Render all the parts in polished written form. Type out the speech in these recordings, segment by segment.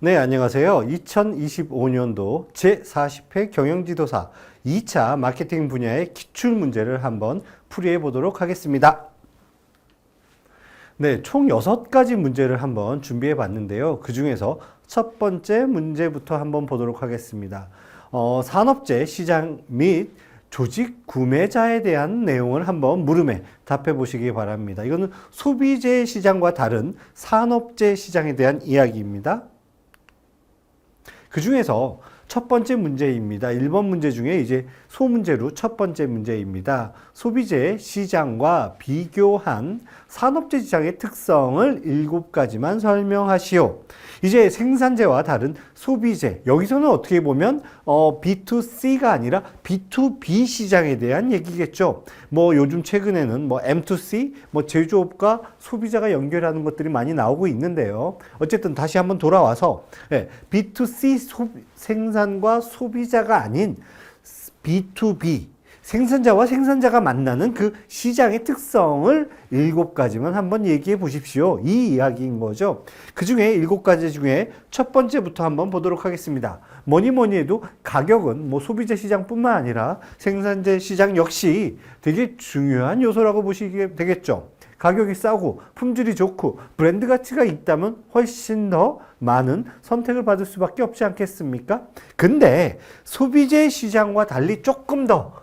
네, 안녕하세요. 2025년도 제40회 경영지도사 2차 마케팅 분야의 기출문제를 한번 풀이해 보도록 하겠습니다. 네, 총 6가지 문제를 한번 준비해 봤는데요. 그 중에서 첫 번째 문제부터 한번 보도록 하겠습니다. 산업재 시장 및 조직 구매자에 대한 내용을 한번 물음에 답해 보시기 바랍니다. 이거는 소비재 시장과 다른 산업재 시장에 대한 이야기입니다. 그 중에서 첫 번째 문제입니다. 1번 문제 중에 이제 소문제로 첫 번째 문제입니다. 소비재 시장과 비교한 산업재 시장의 특성을 7가지만 설명하시오. 이제 생산재와 다른 소비재, 여기서는 어떻게 보면 B2C가 아니라 B2B 시장에 대한 얘기겠죠. 뭐 요즘 최근에는 뭐 M2C, 뭐 제조업과 소비자가 연결하는 것들이 많이 나오고 있는데요. 어쨌든 다시 한번 돌아와서 B2C 생산과 소비자가 아닌 B2B, 생산자와 생산자가 만나는 그 시장의 특성을 7가지만 한번 얘기해 보십시오. 이 이야기인 거죠. 그 중에 7가지 중에 첫 번째부터 한번 보도록 하겠습니다. 뭐니 해도 가격은 뭐 소비재 시장뿐만 아니라 생산재 시장 역시 되게 중요한 요소라고 보시게 되겠죠. 가격이 싸고 품질이 좋고 브랜드 가치가 있다면 훨씬 더 많은 선택을 받을 수밖에 없지 않겠습니까? 근데 소비재 시장과 달리 조금 더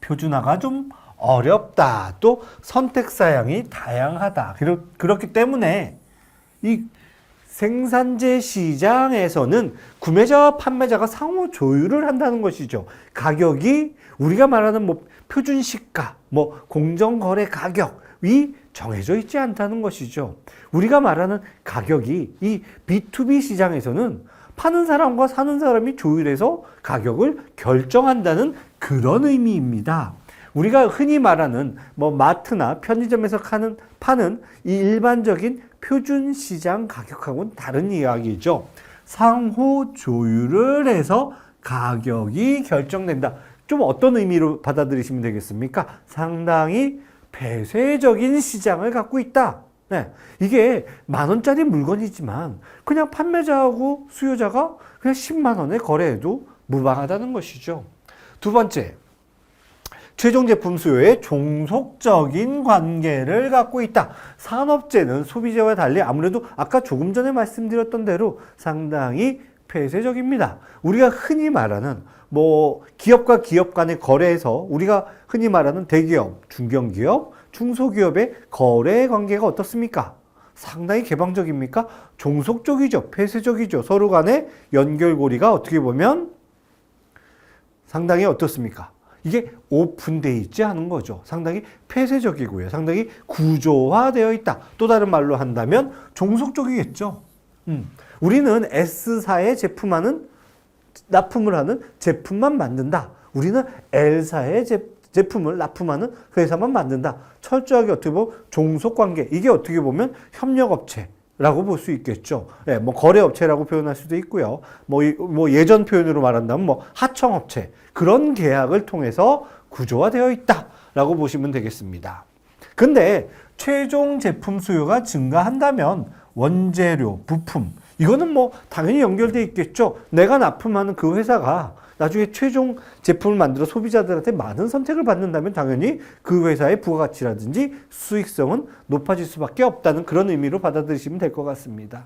표준화가 좀 어렵다. 또 선택 사양이 다양하다. 그렇기 때문에 이 생산재 시장에서는 구매자와 판매자가 상호 조율을 한다는 것이죠. 가격이 우리가 말하는 뭐 표준 시가, 뭐 공정거래 가격이 정해져 있지 않다는 것이죠. 우리가 말하는 가격이 이 B2B 시장에서는 파는 사람과 사는 사람이 조율해서 가격을 결정한다는 그런 의미입니다. 우리가 흔히 말하는 뭐 마트나 편의점에서 파는 이 일반적인 표준 시장 가격하고는 다른 이야기죠. 상호 조율을 해서 가격이 결정된다. 좀 어떤 의미로 받아들이시면 되겠습니까? 상당히 폐쇄적인 시장을 갖고 있다. 네, 이게 10,000원짜리 물건이지만 그냥 판매자하고 수요자가 그냥 10만 원에 거래해도 무방하다는 것이죠. 두 번째, 최종 제품 수요의 종속적인 관계를 갖고 있다. 산업재는 소비재와 달리 아무래도 아까 조금 전에 말씀드렸던 대로 상당히 폐쇄적입니다. 우리가 흔히 말하는 뭐 기업과 기업 간의 거래에서 우리가 흔히 말하는 대기업, 중견기업, 중소기업의 거래 관계가 어떻습니까? 상당히 개방적입니까? 종속적이죠. 폐쇄적이죠. 서로 간의 연결고리가 어떻게 보면 상당히 어떻습니까? 이게 오픈되어 있지 않은 거죠. 상당히 폐쇄적이고요. 상당히 구조화되어 있다. 또 다른 말로 한다면 종속적이겠죠. 우리는 S사의 납품을 하는 제품만 만든다. 우리는 L사의 제품을 납품하는 회사만 만든다. 철저하게 어떻게 보면 종속관계. 이게 어떻게 보면 협력업체라고 볼 수 있겠죠. 예, 뭐 거래업체라고 표현할 수도 있고요. 뭐 예전 표현으로 말한다면 뭐 하청업체. 그런 계약을 통해서 구조화되어 있다라고 보시면 되겠습니다. 근데 최종 제품 수요가 증가한다면 원재료, 부품 이거는 뭐 당연히 연결되어 있겠죠. 내가 납품하는 그 회사가 나중에 최종 제품을 만들어 소비자들한테 많은 선택을 받는다면 당연히 그 회사의 부가가치라든지 수익성은 높아질 수밖에 없다는 그런 의미로 받아들이시면 될 것 같습니다.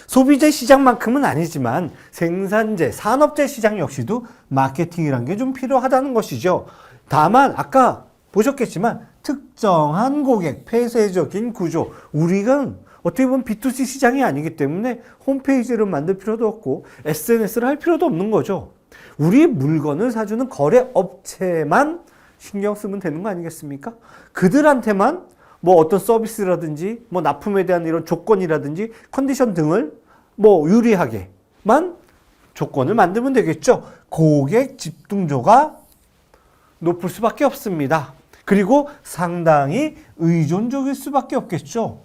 소비재 시장만큼은 아니지만 생산재, 산업재 시장 역시도 마케팅이란 게 좀 필요하다는 것이죠. 다만 아까 보셨겠지만 특정한 고객, 폐쇄적인 구조, 우리가 어떻게 보면 B2C 시장이 아니기 때문에 홈페이지를 만들 필요도 없고 SNS를 할 필요도 없는 거죠. 우리 물건을 사주는 거래업체만 신경 쓰면 되는 거 아니겠습니까? 그들한테만 뭐 어떤 서비스라든지 뭐 납품에 대한 이런 조건이라든지 컨디션 등을 뭐 유리하게만 조건을 만들면 되겠죠. 고객 집중도가 높을 수밖에 없습니다. 그리고 상당히 의존적일 수밖에 없겠죠.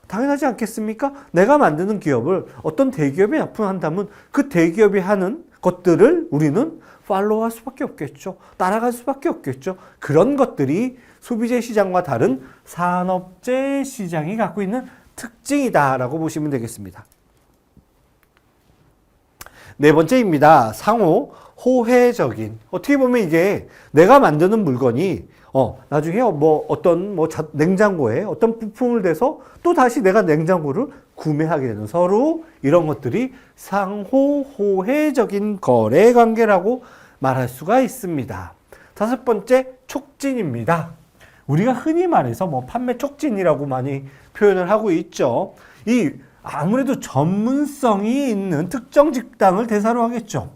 당연하지 않겠습니까? 내가 만드는 기업을 어떤 대기업에 납품한다면 그 대기업이 하는 것들을 우리는 팔로우할 수밖에 없겠죠. 따라갈 수밖에 없겠죠. 그런 것들이 소비재 시장과 다른 산업재 시장이 갖고 있는 특징이다라고 보시면 되겠습니다. 네 번째입니다. 상호 호혜적인. 어떻게 보면 이게 내가 만드는 물건이 나중에 어떤 냉장고에 어떤 부품을 대서 또 다시 내가 냉장고를 구매하게 되는 서로 이런 것들이 상호 호혜적인 거래 관계라고 말할 수가 있습니다. 다섯 번째, 촉진입니다. 우리가 흔히 말해서 판매 촉진이라고 많이 표현을 하고 있죠. 아무래도 전문성이 있는 특정 직당을 대상으로 하겠죠.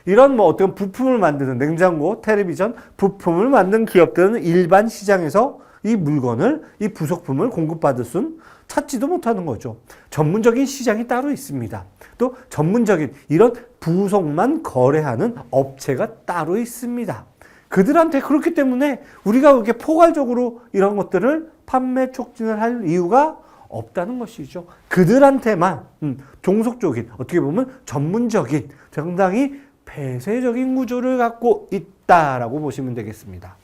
이런 어떤 부품을 만드는 냉장고, 텔레비전 부품을 만든 기업들은 일반 시장에서 이 물건을, 이 부속품을 공급받을 수는 찾지도 못하는 거죠. 전문적인 시장이 따로 있습니다. 또 전문적인 이런 부속만 거래하는 업체가 따로 있습니다. 그들한테 그렇기 때문에 우리가 이렇게 포괄적으로 이런 것들을 판매 촉진을 할 이유가 없다는 것이죠. 그들한테만 종속적인, 어떻게 보면 전문적인, 상당히 폐쇄적인 구조를 갖고 있다라고 보시면 되겠습니다.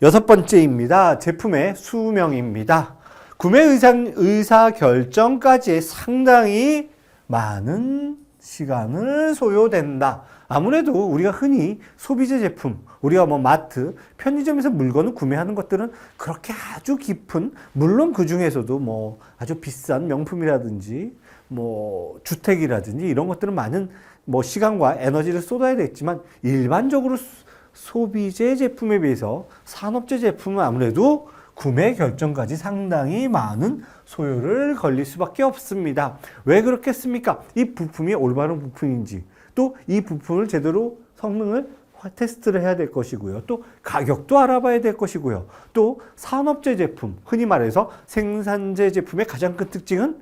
여섯 번째입니다. 제품의 수명입니다. 구매 의사 결정까지 상당히 많은 시간을 소요된다. 아무래도 우리가 흔히 소비재 제품, 우리가 마트, 편의점에서 물건을 구매하는 것들은 그렇게 아주 깊은, 물론 그 중에서도 아주 비싼 명품이라든지, 주택이라든지 이런 것들은 많은 시간과 에너지를 쏟아야 되겠지만, 일반적으로 소비재 제품에 비해서 산업재 제품은 아무래도 구매 결정까지 상당히 많은 소요를 걸릴 수밖에 없습니다. 왜 그렇겠습니까? 이 부품이 올바른 부품인지, 또 이 부품을 제대로 성능을 테스트를 해야 될 것이고요. 또 가격도 알아봐야 될 것이고요. 또 산업재 제품, 흔히 말해서 생산재 제품의 가장 큰 특징은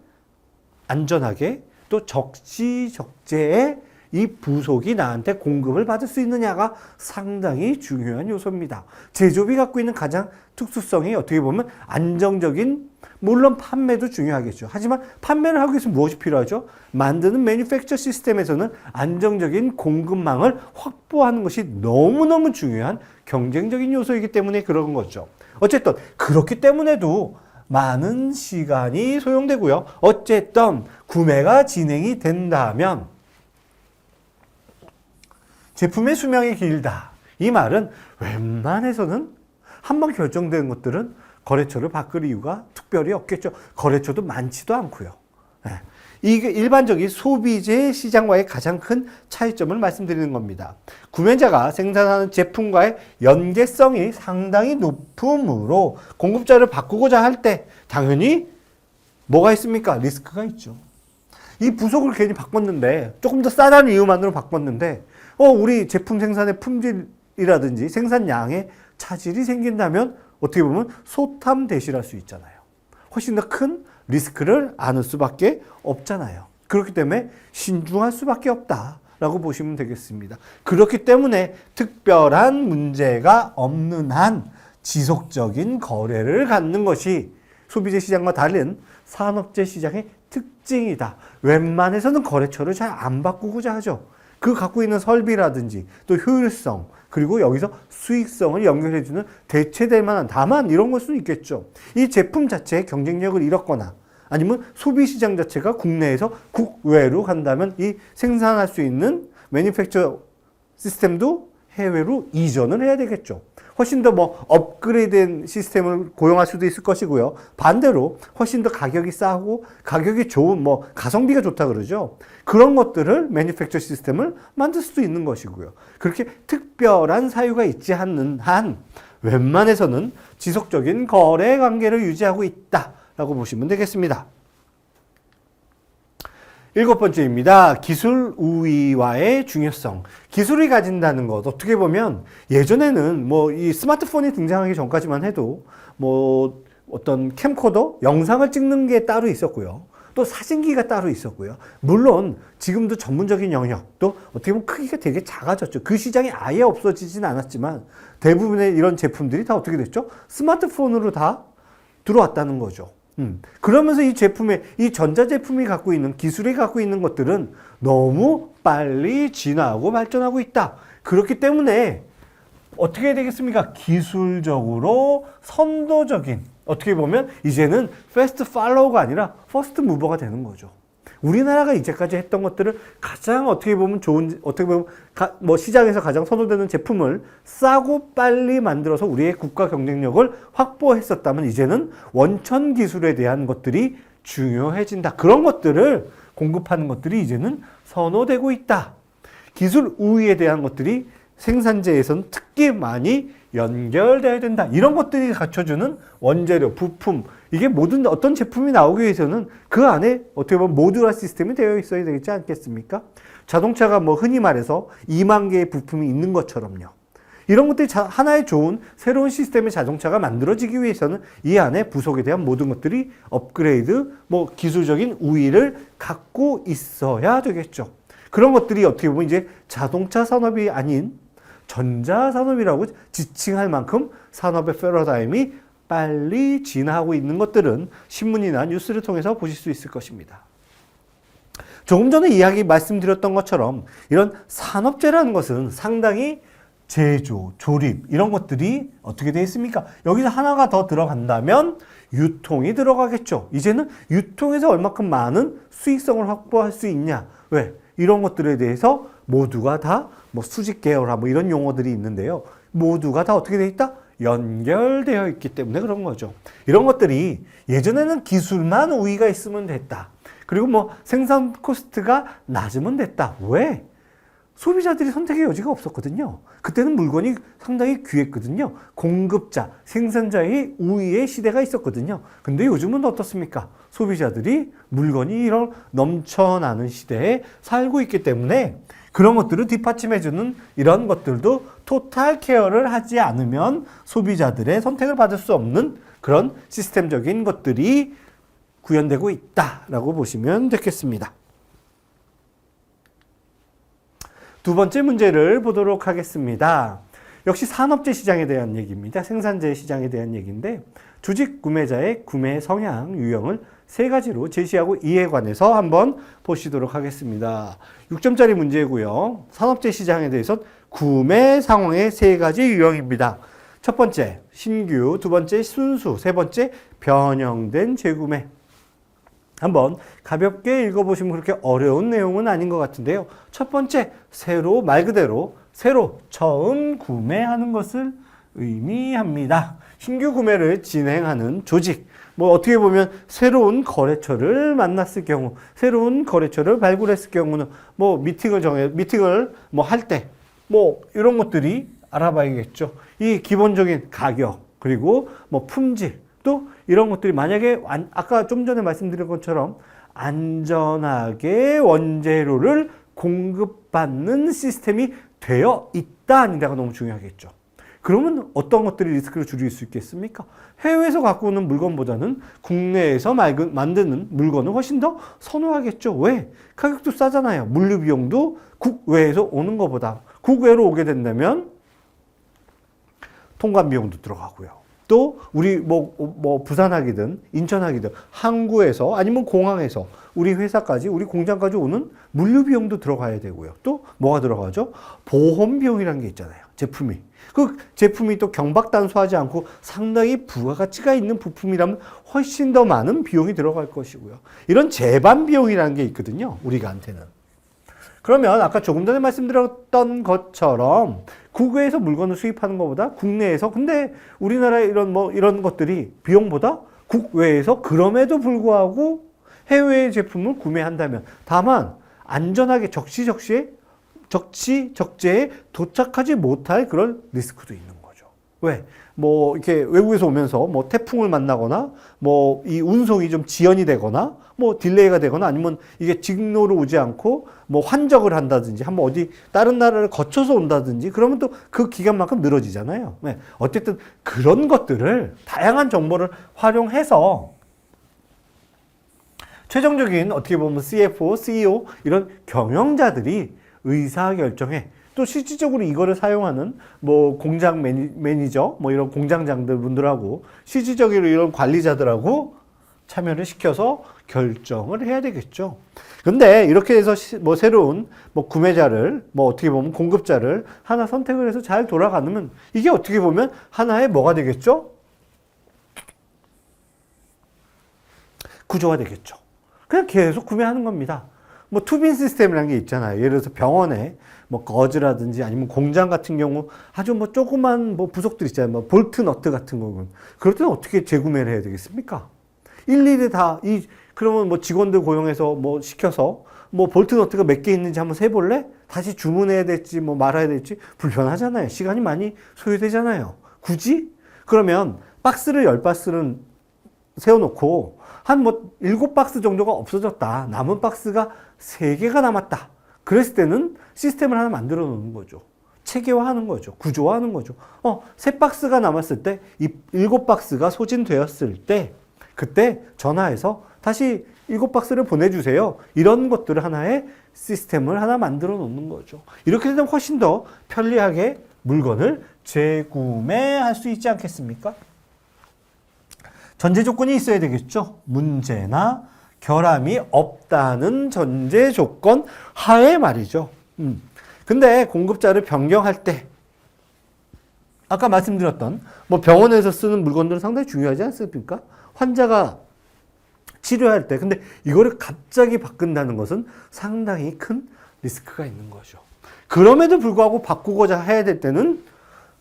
안전하게 또 적시적재에 이 부속이 나한테 공급을 받을 수 있느냐가 상당히 중요한 요소입니다. 제조업이 갖고 있는 가장 특수성이 어떻게 보면 안정적인, 물론 판매도 중요하겠죠. 하지만 판매를 하기 위해서 무엇이 필요하죠? 만드는 매니팩처 시스템에서는 안정적인 공급망을 확보하는 것이 너무너무 중요한 경쟁적인 요소이기 때문에 그런 거죠. 어쨌든 그렇기 때문에도 많은 시간이 소용되고요. 어쨌든 구매가 진행이 된다면 제품의 수명이 길다. 이 말은 웬만해서는 한번 결정된 것들은 거래처를 바꿀 이유가 특별히 없겠죠. 거래처도 많지도 않고요. 이게 일반적인 소비재 시장과의 가장 큰 차이점을 말씀드리는 겁니다. 구매자가 생산하는 제품과의 연계성이 상당히 높으므로 공급자를 바꾸고자 할 때 당연히 뭐가 있습니까? 리스크가 있죠. 이 부속을 괜히 바꿨는데, 조금 더 싸다는 이유만으로 바꿨는데 우리 제품 생산의 품질이라든지 생산량에 차질이 생긴다면 어떻게 보면 소탐대실할 수 있잖아요. 훨씬 더 큰 리스크를 안을 수밖에 없잖아요. 그렇기 때문에 신중할 수밖에 없다라고 보시면 되겠습니다. 그렇기 때문에 특별한 문제가 없는 한 지속적인 거래를 갖는 것이 소비재 시장과 다른 산업재 시장의 특징이다. 웬만해서는 거래처를 잘 안 바꾸고자 하죠. 그 갖고 있는 설비라든지 또 효율성, 그리고 여기서 수익성을 연결해주는 대체될 만한, 다만 이런 걸 수는 있겠죠. 이 제품 자체의 경쟁력을 잃었거나 아니면 소비시장 자체가 국내에서 국외로 간다면 이 생산할 수 있는 매니팩처 시스템도 해외로 이전을 해야 되겠죠. 훨씬 더 업그레이드된 시스템을 고용할 수도 있을 것이고요. 반대로 훨씬 더 가격이 싸고 가격이 좋은 가성비가 좋다 그러죠. 그런 것들을 매니팩처 시스템을 만들 수도 있는 것이고요. 그렇게 특별한 사유가 있지 않는 한 웬만해서는 지속적인 거래 관계를 유지하고 있다라고 보시면 되겠습니다. 일곱 번째입니다. 기술 우위와의 중요성. 기술이 가진다는 것, 어떻게 보면 예전에는 이 스마트폰이 등장하기 전까지만 해도 어떤 캠코더, 영상을 찍는 게 따로 있었고요. 또 사진기가 따로 있었고요. 물론 지금도 전문적인 영역, 또 어떻게 보면 크기가 되게 작아졌죠. 그 시장이 아예 없어지진 않았지만 대부분의 이런 제품들이 다 어떻게 됐죠? 스마트폰으로 다 들어왔다는 거죠. 그러면서 이 전자제품이 갖고 있는, 기술이 갖고 있는 것들은 너무 빨리 진화하고 발전하고 있다. 그렇기 때문에 어떻게 해야 되겠습니까? 기술적으로 선도적인, 어떻게 보면 이제는 패스트 팔로우가 아니라 퍼스트 무버가 되는 거죠. 우리나라가 이제까지 했던 것들을 가장 어떻게 보면 좋은, 어떻게 보면 뭐 시장에서 가장 선호되는 제품을 싸고 빨리 만들어서 우리의 국가 경쟁력을 확보했었다면 이제는 원천 기술에 대한 것들이 중요해진다. 그런 것들을 공급하는 것들이 이제는 선호되고 있다. 기술 우위에 대한 것들이 생산재에서는 특히 많이 연결되어야 된다. 이런 것들이 갖춰주는 원재료, 부품, 이게 모든 어떤 제품이 나오기 위해서는 그 안에 어떻게 보면 모듈화 시스템이 되어 있어야 되지 않겠습니까? 자동차가 뭐 흔히 말해서 2만 개의 부품이 있는 것처럼요. 이런 것들이 하나의 좋은 새로운 시스템의 자동차가 만들어지기 위해서는 이 안에 부속에 대한 모든 것들이 업그레이드, 뭐 기술적인 우위를 갖고 있어야 되겠죠. 그런 것들이 어떻게 보면 이제 자동차 산업이 아닌 전자산업이라고 지칭할 만큼 산업의 패러다임이 빨리 진화하고 있는 것들은 신문이나 뉴스를 통해서 보실 수 있을 것입니다. 조금 전에 말씀드렸던 것처럼 이런 산업재라는 것은 상당히 제조, 조립 이런 것들이 어떻게 되어 있습니까? 여기서 하나가 더 들어간다면 유통이 들어가겠죠. 이제는 유통에서 얼마큼 많은 수익성을 확보할 수 있냐. 왜? 이런 것들에 대해서 모두가 다 뭐 수직 계열화 뭐 이런 용어들이 있는데요. 모두가 다 어떻게 되어 있다? 연결되어 있기 때문에 그런 거죠. 이런 것들이 예전에는 기술만 우위가 있으면 됐다. 그리고 뭐 생산 코스트가 낮으면 됐다. 왜? 소비자들이 선택의 여지가 없었거든요. 그때는 물건이 상당히 귀했거든요. 공급자, 생산자의 우위의 시대가 있었거든요. 근데 요즘은 어떻습니까? 소비자들이 물건이 이런 넘쳐나는 시대에 살고 있기 때문에 그런 것들을 뒷받침해주는 이런 것들도 토탈 케어를 하지 않으면 소비자들의 선택을 받을 수 없는 그런 시스템적인 것들이 구현되고 있다라고 보시면 되겠습니다. 두 번째 문제를 보도록 하겠습니다. 역시 산업재 시장에 대한 얘기입니다. 생산재 시장에 대한 얘기인데 조직 구매자의 구매 성향, 유형을 세 가지로 제시하고 이에 관해서 한번 보시도록 하겠습니다. 6점짜리 문제고요. 산업재 시장에 대해서 구매 상황의 세 가지 유형입니다. 첫 번째, 신규, 두 번째, 순수, 세 번째, 변형된 재구매. 한번 가볍게 읽어보시면 그렇게 어려운 내용은 아닌 것 같은데요. 첫 번째, 새로, 말 그대로 새로 처음 구매하는 것을 의미합니다. 신규 구매를 진행하는 조직, 뭐 어떻게 보면 새로운 거래처를 만났을 경우, 새로운 거래처를 발굴했을 경우는 뭐 미팅을 뭐 할 때, 뭐 이런 것들이 알아봐야겠죠. 이 기본적인 가격, 그리고 뭐 품질, 또 이런 것들이 만약에 아까 좀 전에 말씀드린 것처럼 안전하게 원재료를 공급받는 시스템이 되어 있다 아니다가 너무 중요하겠죠. 그러면 어떤 것들이 리스크를 줄일 수 있겠습니까? 해외에서 갖고 오는 물건보다는 국내에서 만드는 물건을 훨씬 더 선호하겠죠. 왜? 가격도 싸잖아요. 물류 비용도 국외에서 오는 것보다 국외로 오게 된다면 통관 비용도 들어가고요. 또 우리 뭐 부산하기든 인천하기든 항구에서 아니면 공항에서 우리 회사까지 우리 공장까지 오는 물류 비용도 들어가야 되고요. 또 뭐가 들어가죠? 보험 비용이라는 게 있잖아요. 제품이. 그 제품이 또 경박단수하지 않고 상당히 부가가치가 있는 부품이라면 훨씬 더 많은 비용이 들어갈 것이고요. 이런 재반 비용이라는 게 있거든요. 우리가한테는. 그러면 아까 조금 전에 말씀드렸던 것처럼 국외에서 물건을 수입하는 것보다 국내에서 근데 우리나라 이런 것들이 비용보다 국외에서 그럼에도 불구하고 해외의 제품을 구매한다면 다만 안전하게 적시적시에 도착하지 못할 그런 리스크도 있는 거죠. 왜? 뭐 이렇게 외국에서 오면서 뭐 태풍을 만나거나 뭐 이 운송이 좀 지연이 되거나 뭐 딜레이가 되거나 아니면 이게 직로로 오지 않고 뭐 환적을 한다든지 한번 어디 다른 나라를 거쳐서 온다든지 그러면 또 그 기간만큼 늘어지잖아요. 네. 어쨌든 그런 것들을 다양한 정보를 활용해서 최종적인 어떻게 보면 CFO, CEO 이런 경영자들이 의사결정에 또 실질적으로 이거를 사용하는 뭐 공장 매니저 뭐 이런 공장장들 분들하고 실질적으로 이런 관리자들하고 참여를 시켜서 결정을 해야 되겠죠. 근데 이렇게 해서 뭐 새로운 뭐 구매자를 뭐 어떻게 보면 공급자를 하나 선택을 해서 잘 돌아가면 이게 어떻게 보면 하나의 뭐가 되겠죠? 구조가 되겠죠. 그냥 계속 구매하는 겁니다. 뭐 투빈 시스템이라는 게 있잖아요. 예를 들어서 병원에 뭐 거즈라든지 아니면 공장 같은 경우 아주 뭐 조그만 뭐 부속들 있잖아요. 뭐 볼트 너트 같은 거는. 그럴 때는 어떻게 재구매를 해야 되겠습니까? 일일이 다 그러면 뭐 직원들 고용해서 뭐 시켜서 뭐 볼트 너트가 몇 개 있는지 한번 세볼래? 다시 주문해야 될지 뭐 말아야 될지 불편하잖아요. 시간이 많이 소요되잖아요. 굳이? 그러면 박스를 10박스는 세워놓고 한 뭐 7박스 정도가 없어졌다. 남은 박스가 3개가 남았다. 그랬을 때는 시스템을 하나 만들어 놓는 거죠. 체계화하는 거죠. 구조화하는 거죠. 3박스가 남았을 때, 이 7박스가 소진되었을 때, 그때 전화해서 다시 7박스를 보내주세요. 이런 것들을 하나의 시스템을 하나 만들어 놓는 거죠. 이렇게 되면 훨씬 더 편리하게 물건을 재구매할 수 있지 않겠습니까? 전제 조건이 있어야 되겠죠. 문제나 결함이 없다는 전제 조건 하에 말이죠. 근데 공급자를 변경할 때 아까 말씀드렸던 뭐 병원에서 쓰는 물건들은 상당히 중요하지 않습니까? 환자가 치료할 때 근데 이거를 갑자기 바꾼다는 것은 상당히 큰 리스크가 있는 거죠. 그럼에도 불구하고 바꾸고자 해야 될 때는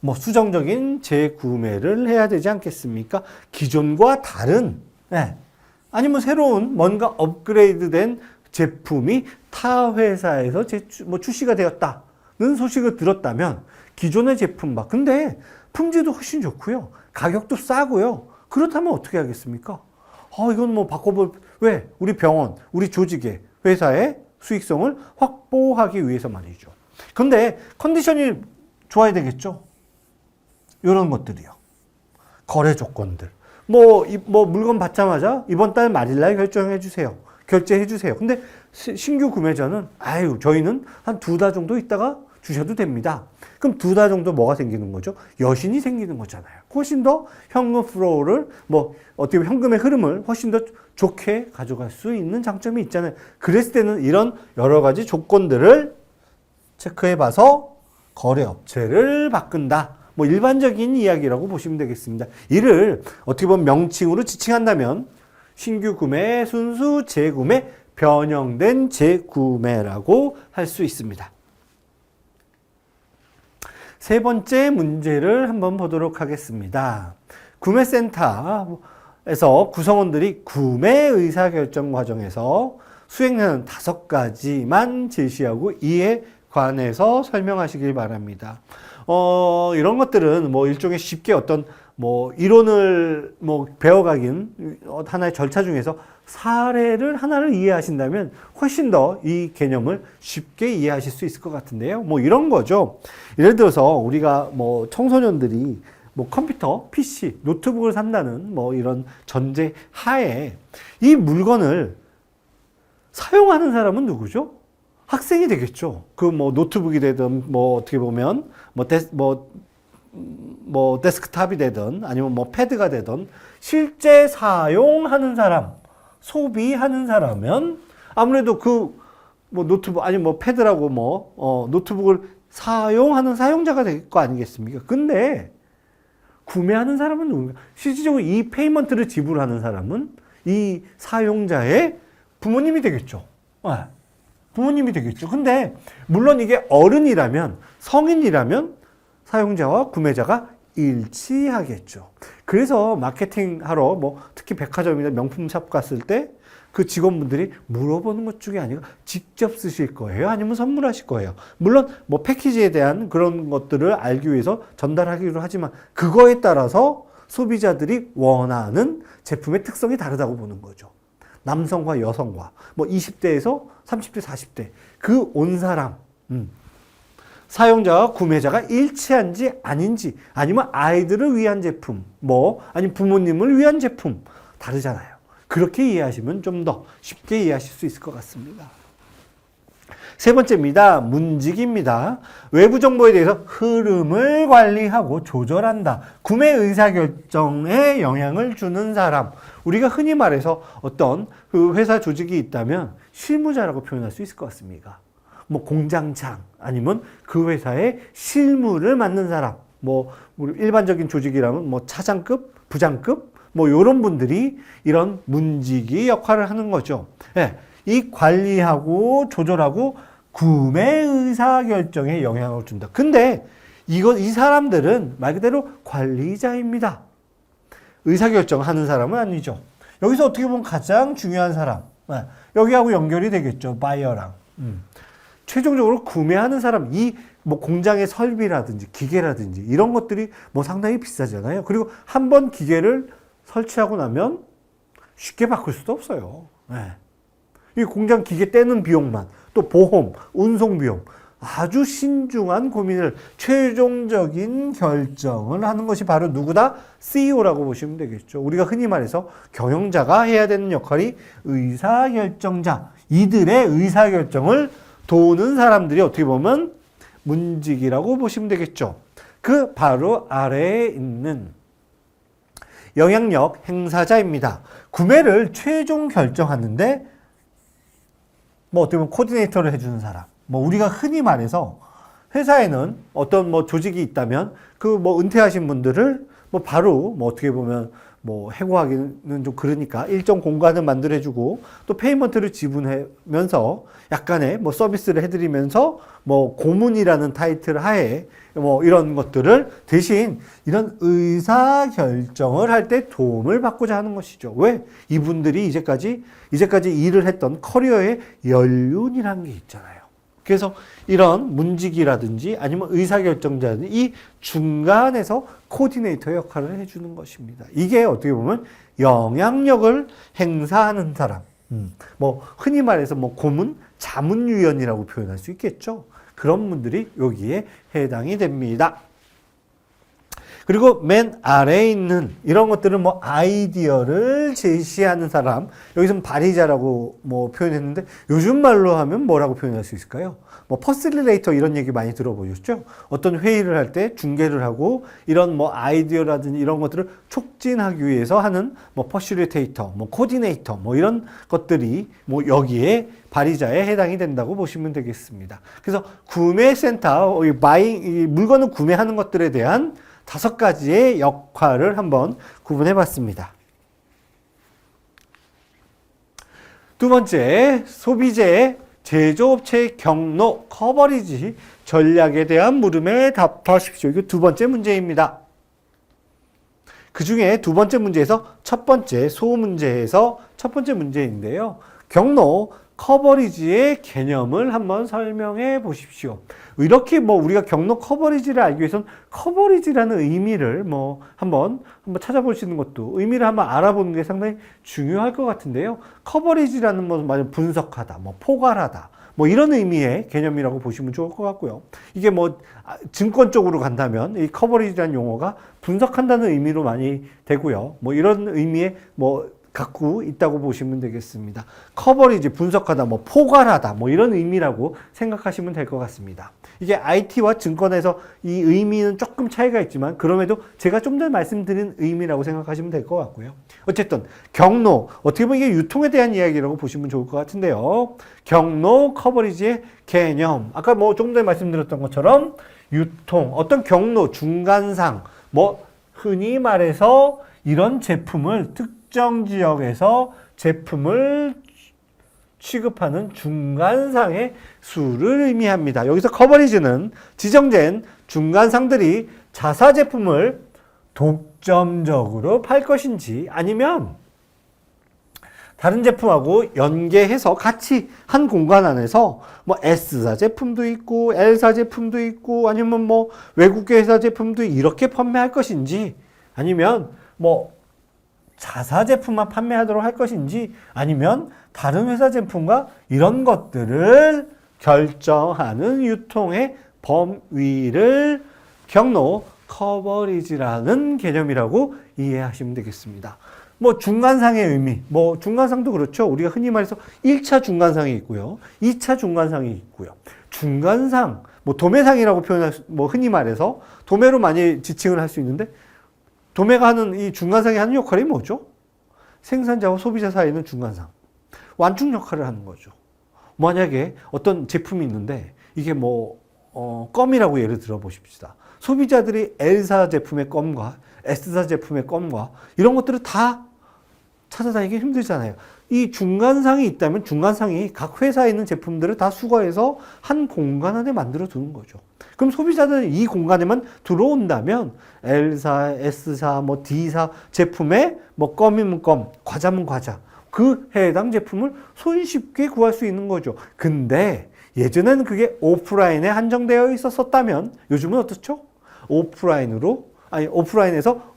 뭐 수정적인 재구매를 해야 되지 않겠습니까? 기존과 다른 아니면 새로운 뭔가 업그레이드된 제품이 타 회사에서 출시가 되었다는 소식을 들었다면 기존의 제품과 근데 품질도 훨씬 좋고요. 가격도 싸고요. 그렇다면 어떻게 하겠습니까? 이건 뭐 바꿔볼 왜? 우리 병원, 우리 조직의 회사의 수익성을 확보하기 위해서 말이죠. 근데 컨디션이 좋아야 되겠죠. 이런 것들이요. 거래 조건들. 뭐 물건 받자마자 이번 달 말일날 결정해 주세요. 결제해 주세요. 근데 신규 구매자는 저희는 한 2달 정도 있다가 주셔도 됩니다. 그럼 2달 정도 뭐가 생기는 거죠? 여신이 생기는 거잖아요. 훨씬 더 현금 플로우를 어떻게 보면 현금의 흐름을 훨씬 더 좋게 가져갈 수 있는 장점이 있잖아요. 그랬을 때는 이런 여러 가지 조건들을 체크해 봐서 거래 업체를 바꾼다. 일반적인 이야기라고 보시면 되겠습니다. 이를 어떻게 보면 명칭으로 지칭한다면 신규 구매, 순수 재구매, 변형된 재구매라고 할 수 있습니다. 세 번째 문제를 한번 보도록 하겠습니다. 구매센터에서 구성원들이 구매 의사결정 과정에서 수행하는 5가지만 제시하고 이에 관해서 설명하시길 바랍니다. 이런 것들은 일종의 쉽게 어떤 이론을 배워가긴 하나의 절차 중에서 사례를 하나를 이해하신다면 훨씬 더 이 개념을 쉽게 이해하실 수 있을 것 같은데요. 이런 거죠. 예를 들어서 우리가 청소년들이 컴퓨터, PC, 노트북을 산다는 이런 전제 하에 이 물건을 사용하는 사람은 누구죠? 학생이 되겠죠. 노트북이 되든 어떻게 보면 데스크탑이 되든 아니면 패드가 되든 실제 사용하는 사람, 소비하는 사람은 아무래도 노트북 아니면 패드라고 노트북을 사용하는 사용자가 될 거 아니겠습니까? 근데 구매하는 사람은 누군가? 실질적으로 이 페이먼트를 지불하는 사람은 이 사용자의 부모님이 되겠죠. 부모님이 되겠죠. 근데 물론 이게 어른이라면 성인이라면 사용자와 구매자가 일치하겠죠. 그래서 마케팅 하러 특히 백화점이나 명품샵 갔을 때 그 직원분들이 물어보는 것 중에 아니라 직접 쓰실 거예요? 아니면 선물하실 거예요? 물론 패키지에 대한 그런 것들을 알기 위해서 전달하기로 하지만 그거에 따라서 소비자들이 원하는 제품의 특성이 다르다고 보는 거죠. 남성과 여성과 20대에서 30대, 40대 그 온 사람 사용자와 구매자가 일치한지 아닌지 아니면 아이들을 위한 제품 아니면 부모님을 위한 제품 다르잖아요. 그렇게 이해하시면 좀 더 쉽게 이해하실 수 있을 것 같습니다. 세 번째입니다. 문직입니다. 외부 정보에 대해서 흐름을 관리하고 조절한다. 구매 의사결정에 영향을 주는 사람. 우리가 흔히 말해서 어떤 그 회사 조직이 있다면 실무자라고 표현할 수 있을 것 같습니다. 공장장 아니면 그 회사의 실무를 맡는 사람. 우리 일반적인 조직이라면 차장급, 부장급 뭐 이런 분들이 이런 문지기 역할을 하는 거죠. 예, 이 관리하고 조절하고 구매 의사 결정에 영향을 준다. 근데 이 사람들은 말 그대로 관리자입니다. 의사 결정하는 사람은 아니죠. 여기서 어떻게 보면 가장 중요한 사람, 여기하고 연결이 되겠죠. 바이어랑. 최종적으로 구매하는 사람, 이 뭐 공장의 설비라든지 기계라든지 이런 것들이 뭐 상당히 비싸잖아요. 그리고 한번 기계를 설치하고 나면 쉽게 바꿀 수도 없어요. 이 공장 기계 떼는 비용만, 또 보험, 운송 비용, 아주 신중한 고민을, 최종적인 결정을 하는 것이 바로 누구다? CEO라고 보시면 되겠죠. 우리가 흔히 말해서 경영자가 해야 되는 역할이 의사결정자, 이들의 의사결정을 도우는 사람들이 어떻게 보면 문직이라고 보시면 되겠죠. 그 바로 아래에 있는 영향력 행사자입니다. 구매를 최종 결정하는데 뭐 어떻게 보면 코디네이터를 해주는 사람. 뭐 우리가 흔히 말해서 회사에는 어떤 뭐 조직이 있다면 그 뭐 은퇴하신 분들을 뭐 바로 뭐 어떻게 보면 뭐 해고하기는 좀 그러니까 일정 공간을 만들어주고 또 페이먼트를 지불하면서 약간의 뭐 서비스를 해드리면서 뭐 고문이라는 타이틀 하에 뭐 이런 것들을 대신 이런 의사 결정을 할 때 도움을 받고자 하는 것이죠. 왜? 이분들이 이제까지 일을 했던 커리어의 연륜이라는 게 있잖아요. 그래서 이런 문직이라든지 아니면 의사결정자는 이 중간에서 코디네이터 역할을 해주는 것입니다. 이게 어떻게 보면 영향력을 행사하는 사람. 뭐 흔히 말해서 뭐 고문, 자문위원이라고 표현할 수 있겠죠. 그런 분들이 여기에 해당이 됩니다. 그리고 맨 아래에 있는 이런 것들은 뭐 아이디어를 제시하는 사람, 여기서는 발의자라고 뭐 표현했는데 요즘 말로 하면 뭐라고 표현할 수 있을까요? 뭐 퍼실리레이터 이런 얘기 많이 들어보셨죠? 어떤 회의를 할 때 중계를 하고 이런 뭐 아이디어라든지 이런 것들을 촉진하기 위해서 하는 뭐 퍼실리테이터, 뭐 코디네이터 뭐 이런 것들이 뭐 여기에 발의자에 해당이 된다고 보시면 되겠습니다. 그래서 구매센터, 이 물건을 구매하는 것들에 대한 5가지의 역할을 한번 구분해 봤습니다. 두 번째, 소비재의 제조업체의 경로, 커버리지 전략에 대한 물음에 답하십시오. 이거 두 번째 문제입니다. 그 중에 두 번째 문제에서 첫 번째, 소문제에서 첫 번째 문제인데요. 경로, 커버리지의 개념을 한번 설명해 보십시오. 이렇게 뭐 우리가 경로 커버리지를 알기 위해서는 커버리지라는 의미를 뭐 한번 찾아보시는 것도, 의미를 한번 알아보는 게 상당히 중요할 것 같은데요. 커버리지라는 뭐 분석하다, 뭐 포괄하다, 뭐 이런 의미의 개념이라고 보시면 좋을 것 같고요. 이게 뭐 증권 쪽으로 간다면 이 커버리지라는 용어가 분석한다는 의미로 많이 되고요. 뭐 이런 의미의 뭐 갖고 있다고 보시면 되겠습니다. 커버리지, 분석하다, 뭐 포괄하다, 뭐 이런 의미라고 생각하시면 될 것 같습니다. 이게 IT와 증권에서 이 의미는 조금 차이가 있지만 그럼에도 제가 좀 전에 말씀드린 의미라고 생각하시면 될 것 같고요. 어쨌든 경로, 어떻게 보면 이게 유통에 대한 이야기라고 보시면 좋을 것 같은데요. 경로, 커버리지의 개념, 아까 뭐 조금 전에 말씀드렸던 것처럼 유통, 어떤 경로, 중간상, 뭐 흔히 말해서 이런 제품을 특정 지역에서 제품을 취급하는 중간상의 수를 의미합니다. 여기서 커버리지는 지정된 중간상들이 자사 제품을 독점적으로 팔 것인지 아니면 다른 제품하고 연계해서 같이 한 공간 안에서 뭐 S사 제품도 있고 L사 제품도 있고 아니면 뭐 외국계 회사 제품도 이렇게 판매할 것인지 아니면 뭐 자사 제품만 판매하도록 할 것인지 아니면 다른 회사 제품과 이런 것들을 결정하는 유통의 범위를 경로 커버리지라는 개념이라고 이해하시면 되겠습니다. 뭐 중간상의 의미, 뭐 중간상도 그렇죠. 우리가 흔히 말해서 1차 중간상이 있고요. 2차 중간상이 있고요. 중간상, 뭐 도매상이라고 표현할 뭐 흔히 말해서 도매로 많이 지칭을 할 수 있는데 도매가 하는 이 중간상이 하는 역할이 뭐죠? 생산자와 소비자 사이는 중간상. 완충 역할을 하는 거죠. 만약에 어떤 제품이 있는데 이게 뭐 껌이라고 예를 들어 보십시다. 소비자들이 L사 제품의 껌과 S사 제품의 껌과 이런 것들을 다 찾아다니기 힘들잖아요. 이 중간상이 있다면 중간상이 각 회사에 있는 제품들을 다 수거해서 한 공간 안에 만들어 두는 거죠. 그럼 소비자들은 이 공간에만 들어온다면 L사, S사, 뭐 D사 제품의 뭐 껌이면 껌, 과자면 과자 그 해당 제품을 손쉽게 구할 수 있는 거죠. 근데 예전에는 그게 오프라인에 한정되어 있었다면 요즘은 어떻죠? 오프라인에서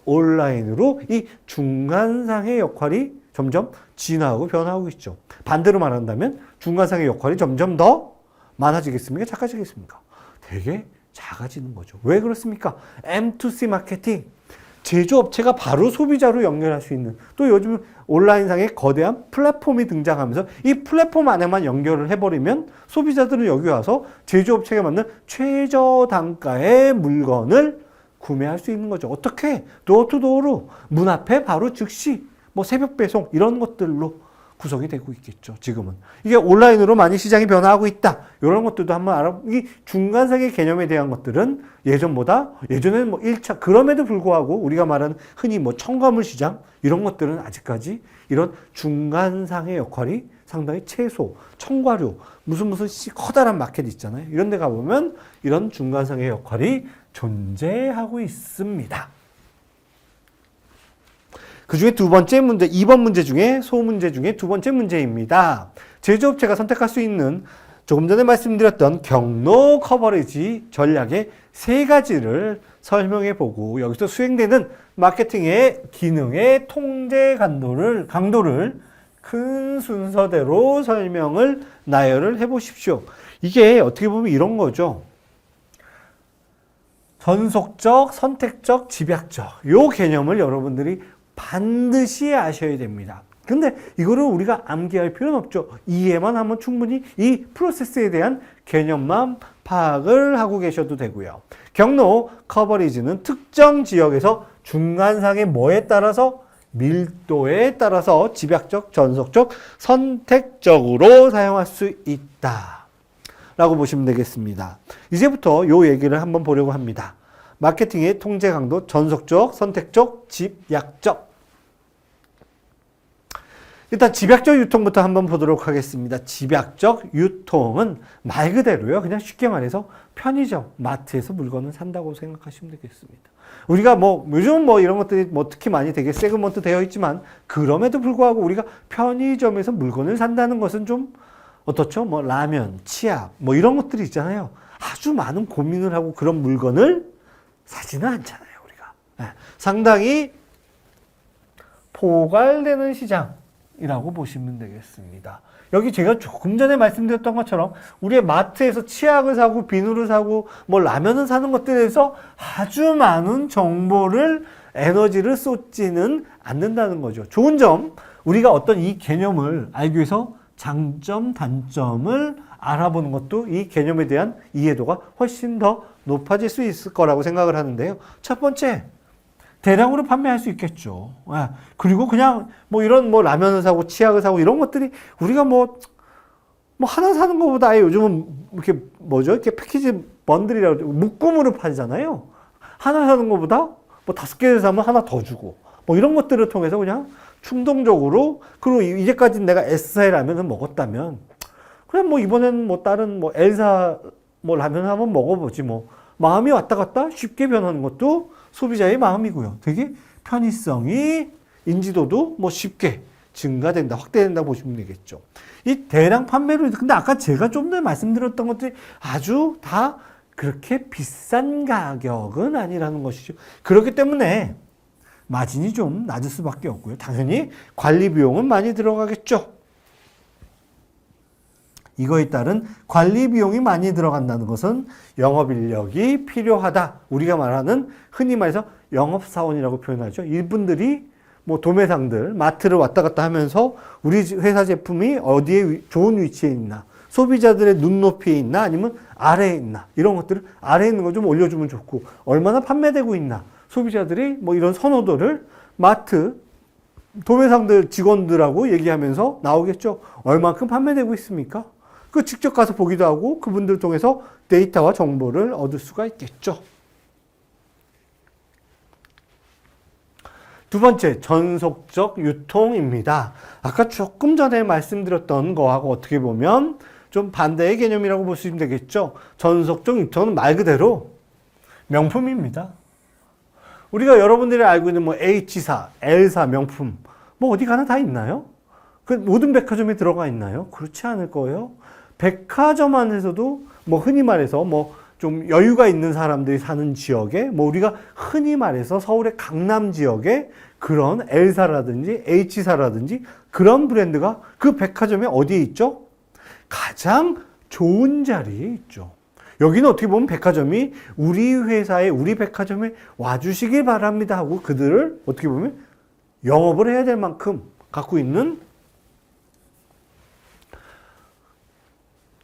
온라인으로 이 중간상의 역할이 점점 진화하고 변화하고 있죠. 반대로 말한다면 중간상의 역할이 점점 더 많아지겠습니까? 작아지겠습니까? 되게 작아지는 거죠. 왜 그렇습니까? M2C 마케팅. 제조업체가 바로 소비자로 연결할 수 있는 또 요즘 온라인상에 거대한 플랫폼이 등장하면서 이 플랫폼 안에만 연결을 해버리면 소비자들은 여기 와서 제조업체가 만든 최저 단가의 물건을 구매할 수 있는 거죠. 어떻게? 도어투도어로 문 앞에 바로 즉시 뭐 새벽 배송 이런 것들로 구성이 되고 있겠죠. 지금은 이게 온라인으로 많이 시장이 변화하고 있다. 이런 것들도 한번 이 중간상의 개념에 대한 것들은 예전에는 뭐 1차 그럼에도 불구하고 우리가 말하는 흔히 뭐 첨가물 시장 이런 것들은 아직까지 이런 중간상의 역할이 상당히 채소, 첨가류 무슨 커다란 마켓 있잖아요. 이런 데 가보면 이런 중간상의 역할이 존재하고 있습니다. 그 중에 두 번째 문제, 2번 문제 중에 소문제 중에 두 번째 문제입니다. 제조업체가 선택할 수 있는 조금 전에 말씀드렸던 경로 커버리지 전략의 세 가지를 설명해 보고 여기서 수행되는 마케팅의 기능의 통제 강도를 큰 순서대로 설명을 나열을 해 보십시오. 이게 어떻게 보면 이런 거죠. 전속적, 선택적, 집약적 요 개념을 여러분들이 반드시 아셔야 됩니다. 근데 이거를 우리가 암기할 필요는 없죠. 이해만 하면 충분히 이 프로세스에 대한 개념만 파악을 하고 계셔도 되고요. 경로 커버리지는 특정 지역에서 중간상의 뭐에 따라서 밀도에 따라서 집약적, 전속적, 선택적으로 사용할 수 있다. 라고 보시면 되겠습니다. 이제부터 요 얘기를 한번 보려고 합니다. 마케팅의 통제 강도, 전속적, 선택적, 집약적. 일단 집약적 유통부터 한번 보도록 하겠습니다. 집약적 유통은 말 그대로요. 그냥 쉽게 말해서 편의점, 마트에서 물건을 산다고 생각하시면 되겠습니다. 우리가 요즘 이런 것들이 특히 많이 되게 세그먼트 되어 있지만 그럼에도 불구하고 우리가 편의점에서 물건을 산다는 것은 좀 어떻죠? 라면, 치약, 이런 것들이 있잖아요. 아주 많은 고민을 하고 그런 물건을 사지는 않잖아요, 우리가. 네. 상당히 포괄되는 시장이라고 보시면 되겠습니다. 여기 제가 조금 전에 말씀드렸던 것처럼 우리의 마트에서 치약을 사고 비누를 사고 라면을 사는 것들에서 아주 많은 정보를 에너지를 쏟지는 않는다는 거죠. 좋은 점, 우리가 어떤 이 개념을 알기 위해서 장점, 단점을 알아보는 것도 이 개념에 대한 이해도가 훨씬 더 높아질 수 있을 거라고 생각을 하는데요. 첫 번째, 대량으로 판매할 수 있겠죠. 그리고 그냥 이런 라면을 사고 치약을 사고 이런 것들이 우리가 하나 사는 것보다 아예 요즘은 이렇게 패키지 번들이라고 묶음으로 팔잖아요. 하나 사는 것보다 5개를 사면 하나 더 주고 이런 것들을 통해서 그냥 충동적으로 그리고 이제까지 내가 S사의 라면을 먹었다면 그냥 이번에는 다른 L사 라면을 한번 먹어보지 마음이 왔다 갔다 쉽게 변하는 것도 소비자의 마음이고요. 되게 편의성이 인지도도 쉽게 증가된다, 확대된다 보시면 되겠죠. 이 대량 판매로 근데 아까 제가 좀 전에 말씀드렸던 것들이 아주 다 그렇게 비싼 가격은 아니라는 것이죠. 그렇기 때문에 마진이 좀 낮을 수밖에 없고요. 당연히 관리 비용은 많이 들어가겠죠. 이거에 따른 관리 비용이 많이 들어간다는 것은 영업인력이 필요하다. 우리가 말하는 흔히 말해서 영업사원이라고 표현하죠. 이분들이 도매상들, 마트를 왔다 갔다 하면서 우리 회사 제품이 어디에 좋은 위치에 있나, 소비자들의 눈높이에 있나, 아니면 아래에 있나, 이런 것들을 아래에 있는 거 좀 올려주면 좋고, 얼마나 판매되고 있나, 소비자들이 이런 선호도를 마트, 도매상들 직원들하고 얘기하면서 나오겠죠. 얼만큼 판매되고 있습니까? 직접 가서 보기도 하고 그분들 통해서 데이터와 정보를 얻을 수가 있겠죠. 두 번째, 전속적 유통입니다. 아까 조금 전에 말씀드렸던 거하고 어떻게 보면 좀 반대의 개념이라고 보시면 되겠죠. 전속적 유통은 말 그대로 명품입니다. 우리가 여러분들이 알고 있는 뭐 H사, L사 명품, 뭐 어디 가나 다 있나요? 그 모든 백화점에 들어가 있나요? 그렇지 않을 거예요. 백화점 안에서도 뭐 흔히 말해서 뭐 좀 여유가 있는 사람들이 사는 지역에 뭐 우리가 흔히 말해서 서울의 강남 지역에 그런 L사라든지 H사라든지 그런 브랜드가 그 백화점에 어디에 있죠? 가장 좋은 자리에 있죠. 여기는 어떻게 보면 백화점이 우리 회사에, 우리 백화점에 와주시길 바랍니다 하고 그들을 어떻게 보면 영업을 해야 될 만큼 갖고 있는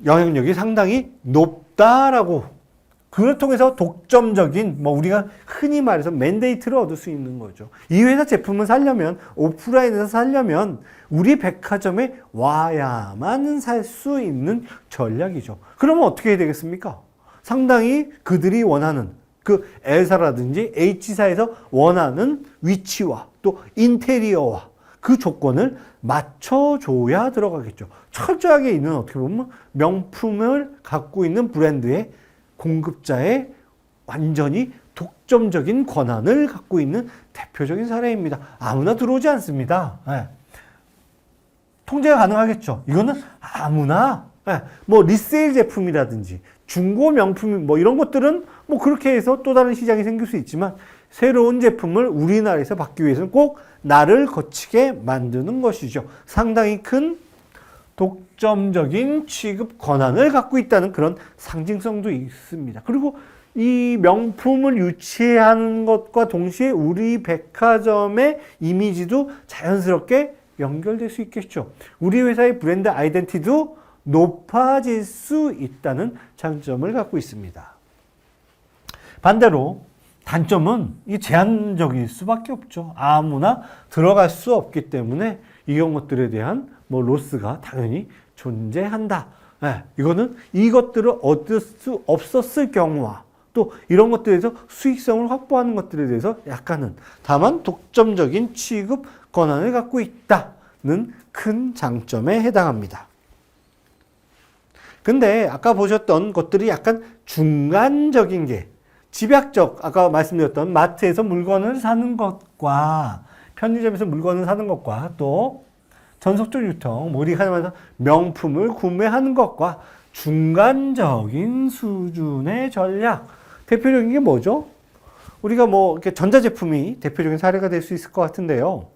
영향력이 상당히 높다라고, 그걸 통해서 독점적인 뭐 우리가 흔히 말해서 맨데이트를 얻을 수 있는 거죠. 이 회사 제품을 사려면, 오프라인에서 사려면 우리 백화점에 와야만 살 수 있는 전략이죠. 그러면 어떻게 해야 되겠습니까? 상당히 그들이 원하는 그 L사라든지 H사에서 원하는 위치와 또 인테리어와 그 조건을 맞춰줘야 들어가겠죠. 철저하게 있는 어떻게 보면 명품을 갖고 있는 브랜드의 공급자의 완전히 독점적인 권한을 갖고 있는 대표적인 사례입니다. 아무나 들어오지 않습니다. 네. 통제가 가능하겠죠. 이거는 아무나, 네. 뭐 리세일 제품이라든지 중고 명품 뭐 이런 것들은 뭐 그렇게 해서 또 다른 시장이 생길 수 있지만 새로운 제품을 우리나라에서 받기 위해서는 꼭 나를 거치게 만드는 것이죠. 상당히 큰 독점적인 취급 권한을 갖고 있다는 그런 상징성도 있습니다. 그리고 이 명품을 유치하는 것과 동시에 우리 백화점의 이미지도 자연스럽게 연결될 수 있겠죠. 우리 회사의 브랜드 아이덴티티도 높아질 수 있다는 장점을 갖고 있습니다. 반대로 단점은 이 제한적일 수밖에 없죠. 아무나 들어갈 수 없기 때문에 이런 것들에 대한 뭐 로스가 당연히 존재한다. 네, 이거는 이것들을 얻을 수 없었을 경우와 또 이런 것들에서 수익성을 확보하는 것들에 대해서 약간은 다만 독점적인 취급 권한을 갖고 있다는 큰 장점에 해당합니다. 근데 아까 보셨던 것들이 약간 중간적인 게 집약적, 아까 말씀드렸던 마트에서 물건을 사는 것과 편의점에서 물건을 사는 것과 또 전속적 유통, 우리가 말해서 명품을 구매하는 것과 중간적인 수준의 전략. 대표적인 게 뭐죠? 우리가 뭐 이렇게 전자제품이 대표적인 사례가 될 수 있을 것 같은데요.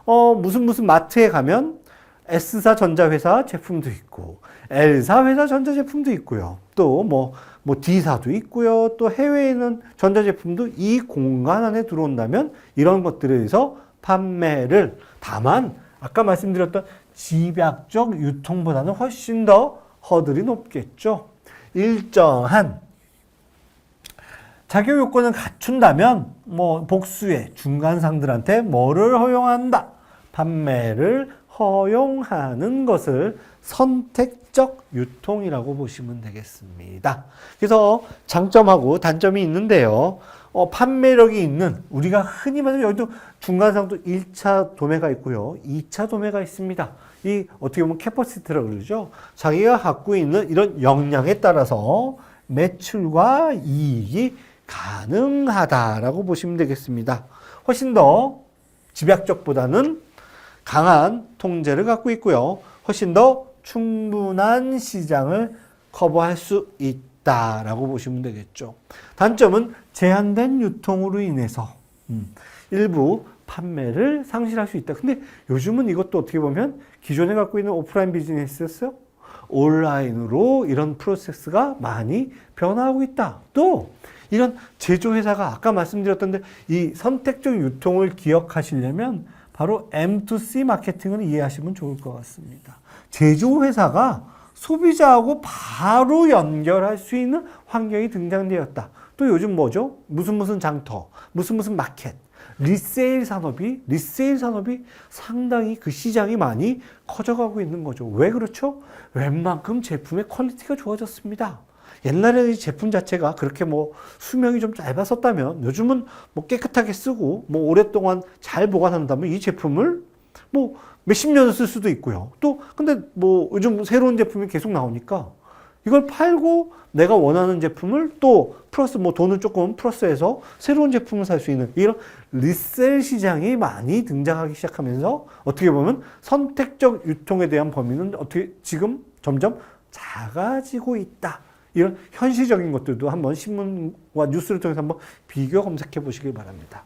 무슨 마트에 가면 S사 전자회사 제품도 있고, L사 회사 전자제품도 있고요. 또 뭐 D사도 있고요. 또 해외에는 전자제품도 이 공간 안에 들어온다면 이런 것들에 대해서 판매를, 다만 아까 말씀드렸던 집약적 유통보다는 훨씬 더 허들이 높겠죠. 일정한 자격 요건을 갖춘다면 뭐 복수의 중간상들한테 뭐를 허용한다? 판매를 허용하는 것을 선택적 유통이라고 보시면 되겠습니다. 그래서 장점하고 단점이 있는데요. 판매력이 있는, 우리가 흔히 말해서 여기도 중간상도 1차 도매가 있고요. 2차 도매가 있습니다. 이 어떻게 보면 캐퍼시티라고 그러죠. 자기가 갖고 있는 이런 역량에 따라서 매출과 이익이 가능하다라고 보시면 되겠습니다. 훨씬 더 집약적보다는 강한 통제를 갖고 있고요. 훨씬 더 충분한 시장을 커버할 수 있다라고 보시면 되겠죠. 단점은 제한된 유통으로 인해서 일부 판매를 상실할 수 있다. 근데 요즘은 이것도 어떻게 보면 기존에 갖고 있는 오프라인 비즈니스에서 온라인으로 이런 프로세스가 많이 변화하고 있다. 또 이런 제조회사가 아까 말씀드렸던데 이 선택적 유통을 기억하시려면 바로 M2C 마케팅을 이해하시면 좋을 것 같습니다. 제조회사가 소비자하고 바로 연결할 수 있는 환경이 등장되었다. 또 요즘 뭐죠? 무슨 장터, 무슨 마켓, 리세일 산업이 상당히 그 시장이 많이 커져가고 있는 거죠. 왜 그렇죠? 웬만큼 제품의 퀄리티가 좋아졌습니다. 옛날에 이 제품 자체가 그렇게 뭐 수명이 좀 짧았었다면 요즘은 뭐 깨끗하게 쓰고 뭐 오랫동안 잘 보관한다면 이 제품을 뭐 몇십 년을 쓸 수도 있고요. 또 근데 뭐 요즘 새로운 제품이 계속 나오니까 이걸 팔고 내가 원하는 제품을 또 플러스 뭐 돈을 조금 플러스해서 새로운 제품을 살 수 있는 이런 리셀 시장이 많이 등장하기 시작하면서 어떻게 보면 선택적 유통에 대한 범위는 어떻게 지금 점점 작아지고 있다. 이런 현실적인 것들도 한번 신문과 뉴스를 통해서 한번 비교 검색해 보시길 바랍니다.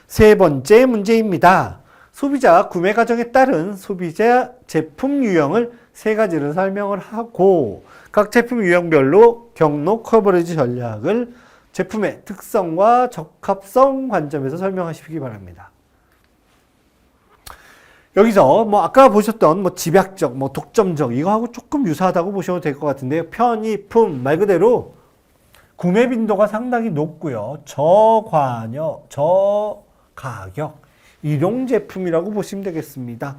세 번째 문제입니다. 소비자 구매 과정에 따른 소비자 제품 유형을 세 가지를 설명을 하고 각 제품 유형별로 경로 커버리지 전략을 제품의 특성과 적합성 관점에서 설명하시기 바랍니다. 여기서 뭐 아까 보셨던 뭐 집약적, 뭐 독점적 이거하고 조금 유사하다고 보셔도 될 것 같은데요. 편의품 말 그대로 구매 빈도가 상당히 높고요. 저관여, 저가격 일용 제품이라고 보시면 되겠습니다.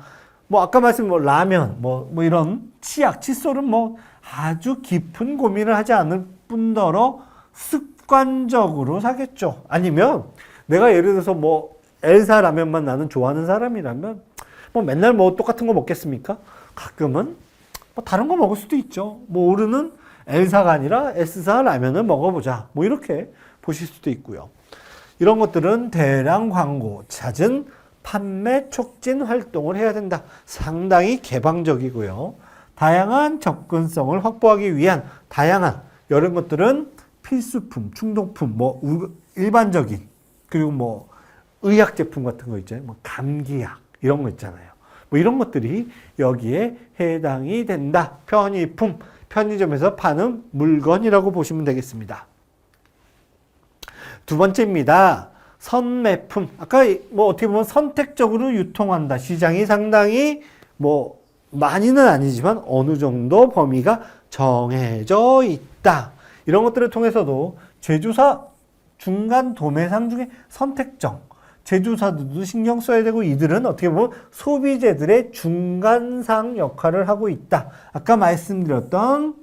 뭐 아까 말씀 뭐 라면 뭐 이런 치약, 칫솔은 뭐 아주 깊은 고민을 하지 않을 뿐더러 습관적으로 사겠죠. 아니면 내가 예를 들어서 뭐 엘사 라면만 나는 좋아하는 사람이라면 뭐 맨날 뭐 똑같은 거 먹겠습니까? 가끔은 뭐 다른 거 먹을 수도 있죠. 뭐 오르는 L사가 아니라 S사 라면을 먹어보자. 뭐 이렇게 보실 수도 있고요. 이런 것들은 대량 광고, 잦은 판매 촉진 활동을 해야 된다. 상당히 개방적이고요. 다양한 접근성을 확보하기 위한 다양한 이런 것들은 필수품, 충동품, 뭐 일반적인 그리고 뭐 의약 제품 같은 거 있잖아요. 뭐 감기약 이런 거 있잖아요. 뭐 이런 것들이 여기에 해당이 된다. 편의품, 편의점에서 파는 물건이라고 보시면 되겠습니다. 두 번째입니다. 선매품. 아까 뭐 어떻게 보면 선택적으로 유통한다. 시장이 상당히 뭐 많이는 아니지만 어느 정도 범위가 정해져 있다. 이런 것들을 통해서도 제조사 중간 도매상 중에 선택적 제조사들도 신경 써야 되고 이들은 어떻게 보면 소비재들의 중간상 역할을 하고 있다. 아까 말씀드렸던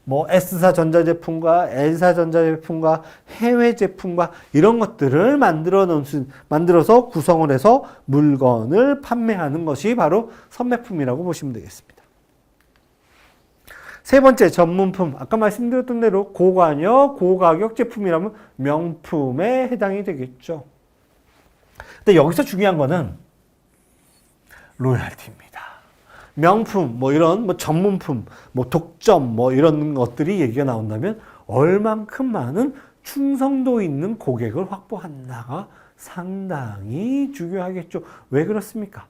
뭐 S사 전자제품과 L사 전자제품과 해외 제품과 이런 것들을 만들어서 구성을 해서 물건을 판매하는 것이 바로 선매품이라고 보시면 되겠습니다. 세 번째, 전문품. 아까 말씀드렸던 대로 고관여, 고가격 제품이라면 명품에 해당이 되겠죠. 근데 여기서 중요한 거는 로열티입니다. 명품, 뭐 이런 뭐 전문품, 뭐 독점, 뭐 이런 것들이 얘기가 나온다면 얼만큼 많은 충성도 있는 고객을 확보한다가 상당히 중요하겠죠. 왜 그렇습니까?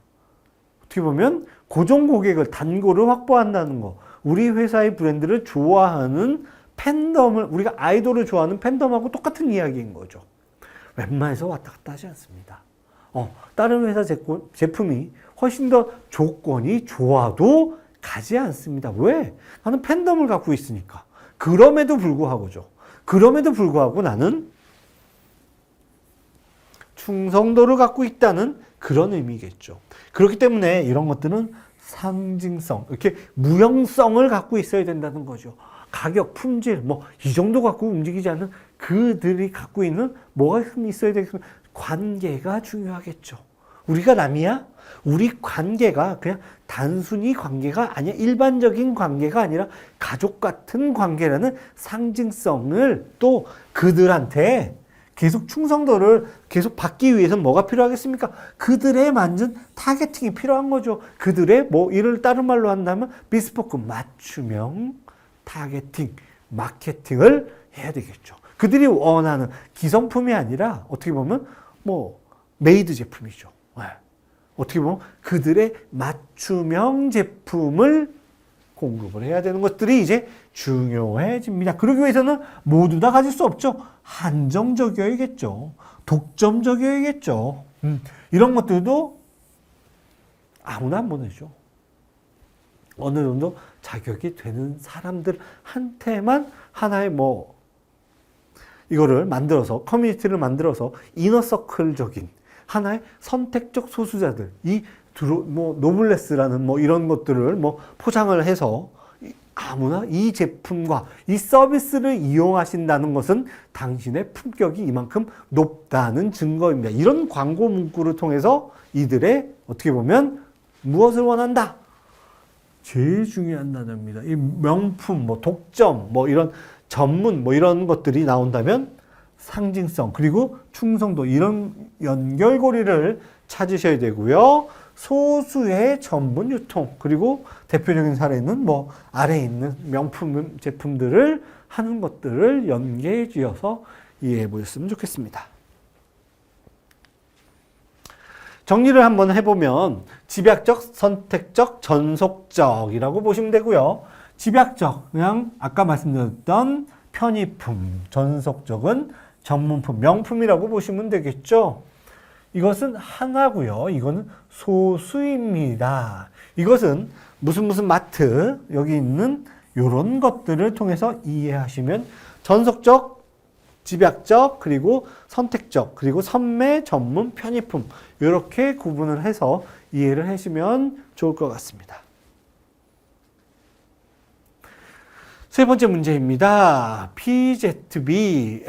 어떻게 보면 고정 고객을 단골을 확보한다는 거, 우리 회사의 브랜드를 좋아하는 팬덤을, 우리가 아이돌을 좋아하는 팬덤하고 똑같은 이야기인 거죠. 웬만해서 왔다 갔다 하지 않습니다. 다른 회사 제품이 훨씬 더 조건이 좋아도 가지 않습니다. 왜? 나는 팬덤을 갖고 있으니까. 그럼에도 불구하고 나는 충성도를 갖고 있다는 그런 의미겠죠. 그렇기 때문에 이런 것들은 상징성, 이렇게 무형성을 갖고 있어야 된다는 거죠. 가격, 품질, 뭐 이 정도 갖고 움직이지 않는 그들이 갖고 있는 뭐가 있어야 되겠습니까? 관계가 중요하겠죠. 우리가 남이야? 우리 관계가 그냥 단순히 관계가 아니야. 일반적인 관계가 아니라 가족 같은 관계라는 상징성을 또 그들한테 계속 충성도를 계속 받기 위해서는 뭐가 필요하겠습니까? 그들에 맞는 타겟팅이 필요한 거죠. 그들의 뭐 이를 다른 말로 한다면 비스포크 맞춤형 타겟팅, 마케팅을 해야 되겠죠. 그들이 원하는 기성품이 아니라 어떻게 보면 뭐 메이드 제품이죠. 어떻게 보면 그들의 맞춤형 제품을 공급을 해야 되는 것들이 이제 중요해집니다. 그러기 위해서는 모두 다 가질 수 없죠. 한정적이어야겠죠. 독점적이어야겠죠. 이런 것들도 아무나 안 보내죠. 어느 정도 자격이 되는 사람들한테만 하나의 뭐 이거를 만들어서 커뮤니티를 만들어서 이너서클적인 하나의 선택적 소수자들, 뭐 노블레스라는 뭐 이런 것들을 뭐 포장을 해서 아무나 이 제품과 이 서비스를 이용하신다는 것은 당신의 품격이 이만큼 높다는 증거입니다. 이런 광고 문구를 통해서 이들의 어떻게 보면 무엇을 원한다? 제일 중요한 단어입니다. 이 명품, 뭐 독점, 뭐 이런 전문, 뭐 이런 것들이 나온다면 상징성, 그리고 충성도, 이런 연결고리를 찾으셔야 되고요. 소수의 전문 유통, 그리고 대표적인 사례는 뭐 아래에 있는 명품 제품들을 하는 것들을 연계해 주어서 이해해 보셨으면 좋겠습니다. 정리를 한번 해보면 집약적, 선택적, 전속적이라고 보시면 되고요. 집약적, 그냥 아까 말씀드렸던 편의품, 전속적은 전문품, 명품이라고 보시면 되겠죠. 이것은 하나고요. 이거는 소수입니다. 이것은 무슨 마트, 여기 있는 이런 것들을 통해서 이해하시면 전속적, 집약적, 그리고 선택적, 그리고 선매, 전문, 편의품 이렇게 구분을 해서 이해를 하시면 좋을 것 같습니다. 세 번째 문제입니다. PZB.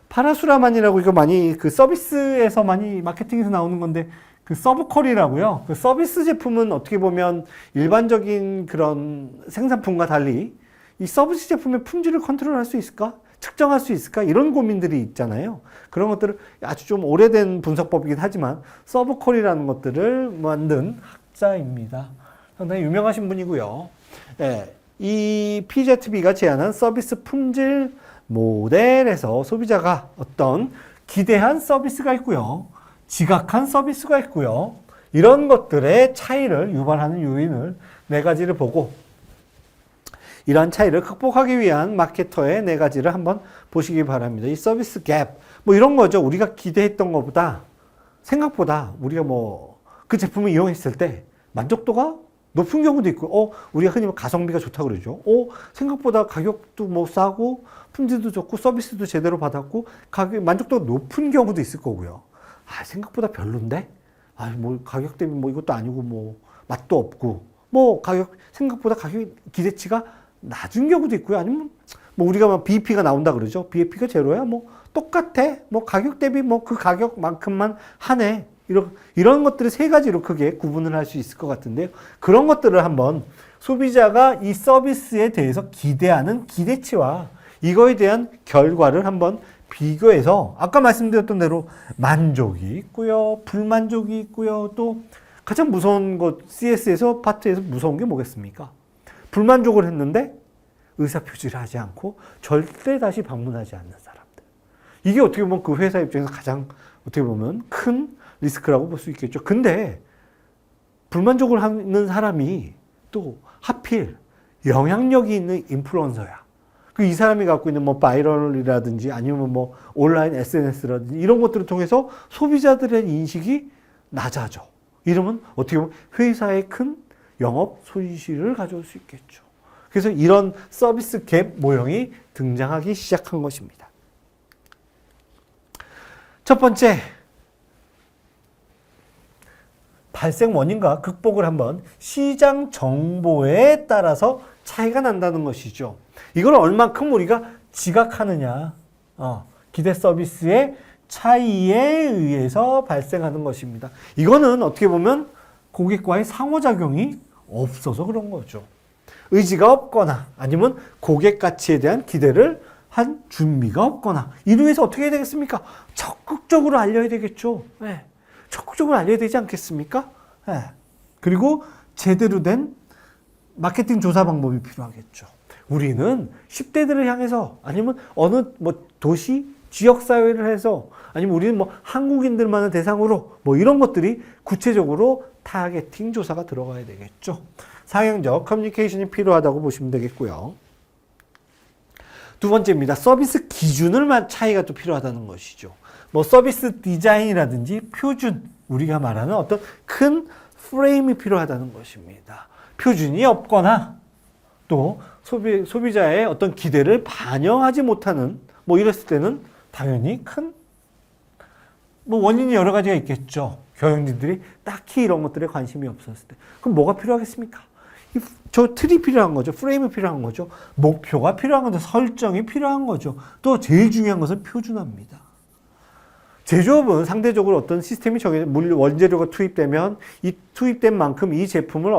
파라수라만이라고 이거 많이 그 서비스에서 많이 마케팅에서 나오는 건데 그 서브컬이라고요. 그 서비스 제품은 어떻게 보면 일반적인 그런 생산품과 달리 이 서비스 제품의 품질을 컨트롤할 수 있을까? 측정할 수 있을까? 이런 고민들이 있잖아요. 그런 것들을 아주 좀 오래된 분석법이긴 하지만 서브컬이라는 것들을 만든 학자입니다. 상당히 유명하신 분이고요. 이 PZB가 제안한 서비스 품질 모델에서 소비자가 어떤 기대한 서비스가 있고요. 지각한 서비스가 있고요. 이런 것들의 차이를 유발하는 요인을 4가지를 보고 이러한 차이를 극복하기 위한 마케터의 4가지를 한번 보시기 바랍니다. 이 서비스 갭, 뭐 이런 거죠. 우리가 기대했던 것보다 생각보다 우리가 뭐 그 제품을 이용했을 때 만족도가 높은 경우도 있고, 우리가 흔히 가성비가 좋다고 그러죠. 생각보다 가격도 뭐 싸고, 품질도 좋고, 서비스도 제대로 받았고, 만족도가 높은 경우도 있을 거고요. 생각보다 별론데? 뭐 가격 대비 뭐 이것도 아니고, 뭐 맛도 없고, 뭐 생각보다 가격 기대치가 낮은 경우도 있고요. 아니면 뭐 우리가 막 BEP가 나온다 그러죠. BEP가 제로야? 뭐 똑같아. 뭐 가격 대비 뭐 그 가격만큼만 하네. 이런 것들을 3가지로 크게 구분을 할 수 있을 것 같은데요. 그런 것들을 한번 소비자가 이 서비스에 대해서 기대하는 기대치와 이거에 대한 결과를 한번 비교해서 아까 말씀드렸던 대로 만족이 있고요. 불만족이 있고요. 또 가장 무서운 것, CS에서 파트에서 무서운 게 뭐겠습니까? 불만족을 했는데 의사표시를 하지 않고 절대 다시 방문하지 않는 사람들. 이게 어떻게 보면 그 회사 입장에서 가장 어떻게 보면 큰 리스크라고 볼 수 있겠죠. 근데 불만족을 하는 사람이 또 하필 영향력이 있는 인플루언서야. 이 사람이 갖고 있는 뭐 바이럴이라든지 아니면 뭐 온라인 SNS라든지 이런 것들을 통해서 소비자들의 인식이 낮아져. 이러면 어떻게 보면 회사에 큰 영업 손실을 가져올 수 있겠죠. 그래서 이런 서비스 갭 모형이 등장하기 시작한 것입니다. 첫 번째, 발생 원인과 극복을 한번 시장 정보에 따라서 차이가 난다는 것이죠. 이걸 얼만큼 우리가 지각하느냐, 기대 서비스의 차이에 의해서 발생하는 것입니다. 이거는 어떻게 보면 고객과의 상호작용이 없어서 그런 거죠. 의지가 없거나 아니면 고객 가치에 대한 기대를 한 준비가 없거나 이로 해서 어떻게 해야 되겠습니까? 적극적으로 알려야 되겠죠. 적극적으로 알려야 되지 않겠습니까? 그리고 제대로 된 마케팅 조사 방법이 필요하겠죠. 우리는 10대들을 향해서 아니면 어느 뭐 도시, 지역사회를 해서 아니면 우리는 뭐 한국인들만을 대상으로 뭐 이런 것들이 구체적으로 타겟팅 조사가 들어가야 되겠죠. 상향적 커뮤니케이션이 필요하다고 보시면 되겠고요. 두 번째입니다. 서비스 기준을 차이가 또 필요하다는 것이죠. 뭐 서비스 디자인이라든지 표준, 우리가 말하는 어떤 큰 프레임이 필요하다는 것입니다. 표준이 없거나 또 소비자의 어떤 기대를 반영하지 못하는 뭐 이랬을 때는 당연히 큰 뭐 원인이 여러 가지가 있겠죠. 경영진들이 딱히 이런 것들에 관심이 없었을 때. 그럼 뭐가 필요하겠습니까? 저 틀이 필요한 거죠. 프레임이 필요한 거죠. 목표가 필요한 거죠. 설정이 필요한 거죠. 또 제일 중요한 것은 표준화입니다. 제조업은 상대적으로 어떤 시스템이 정해져, 원재료가 투입되면 이 투입된 만큼 이 제품을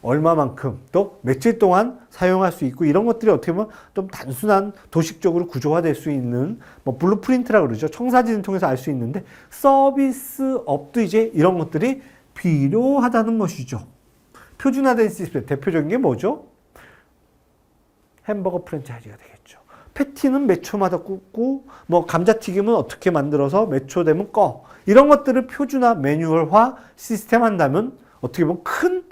얼마만큼 또 며칠 동안 사용할 수 있고, 이런 것들이 어떻게 보면 좀 단순한 도식적으로 구조화될 수 있는 뭐 블루프린트라고 그러죠. 청사진을 통해서 알 수 있는데, 서비스업도 이제 이런 것들이 필요하다는 것이죠. 표준화된 시스템 대표적인 게 뭐죠? 햄버거 프랜차이즈가 되겠죠. 패티는 몇 초마다 굽고, 뭐 감자튀김은 어떻게 만들어서 몇 초 되면 꺼. 이런 것들을 표준화, 매뉴얼화 시스템 한다면 어떻게 보면 큰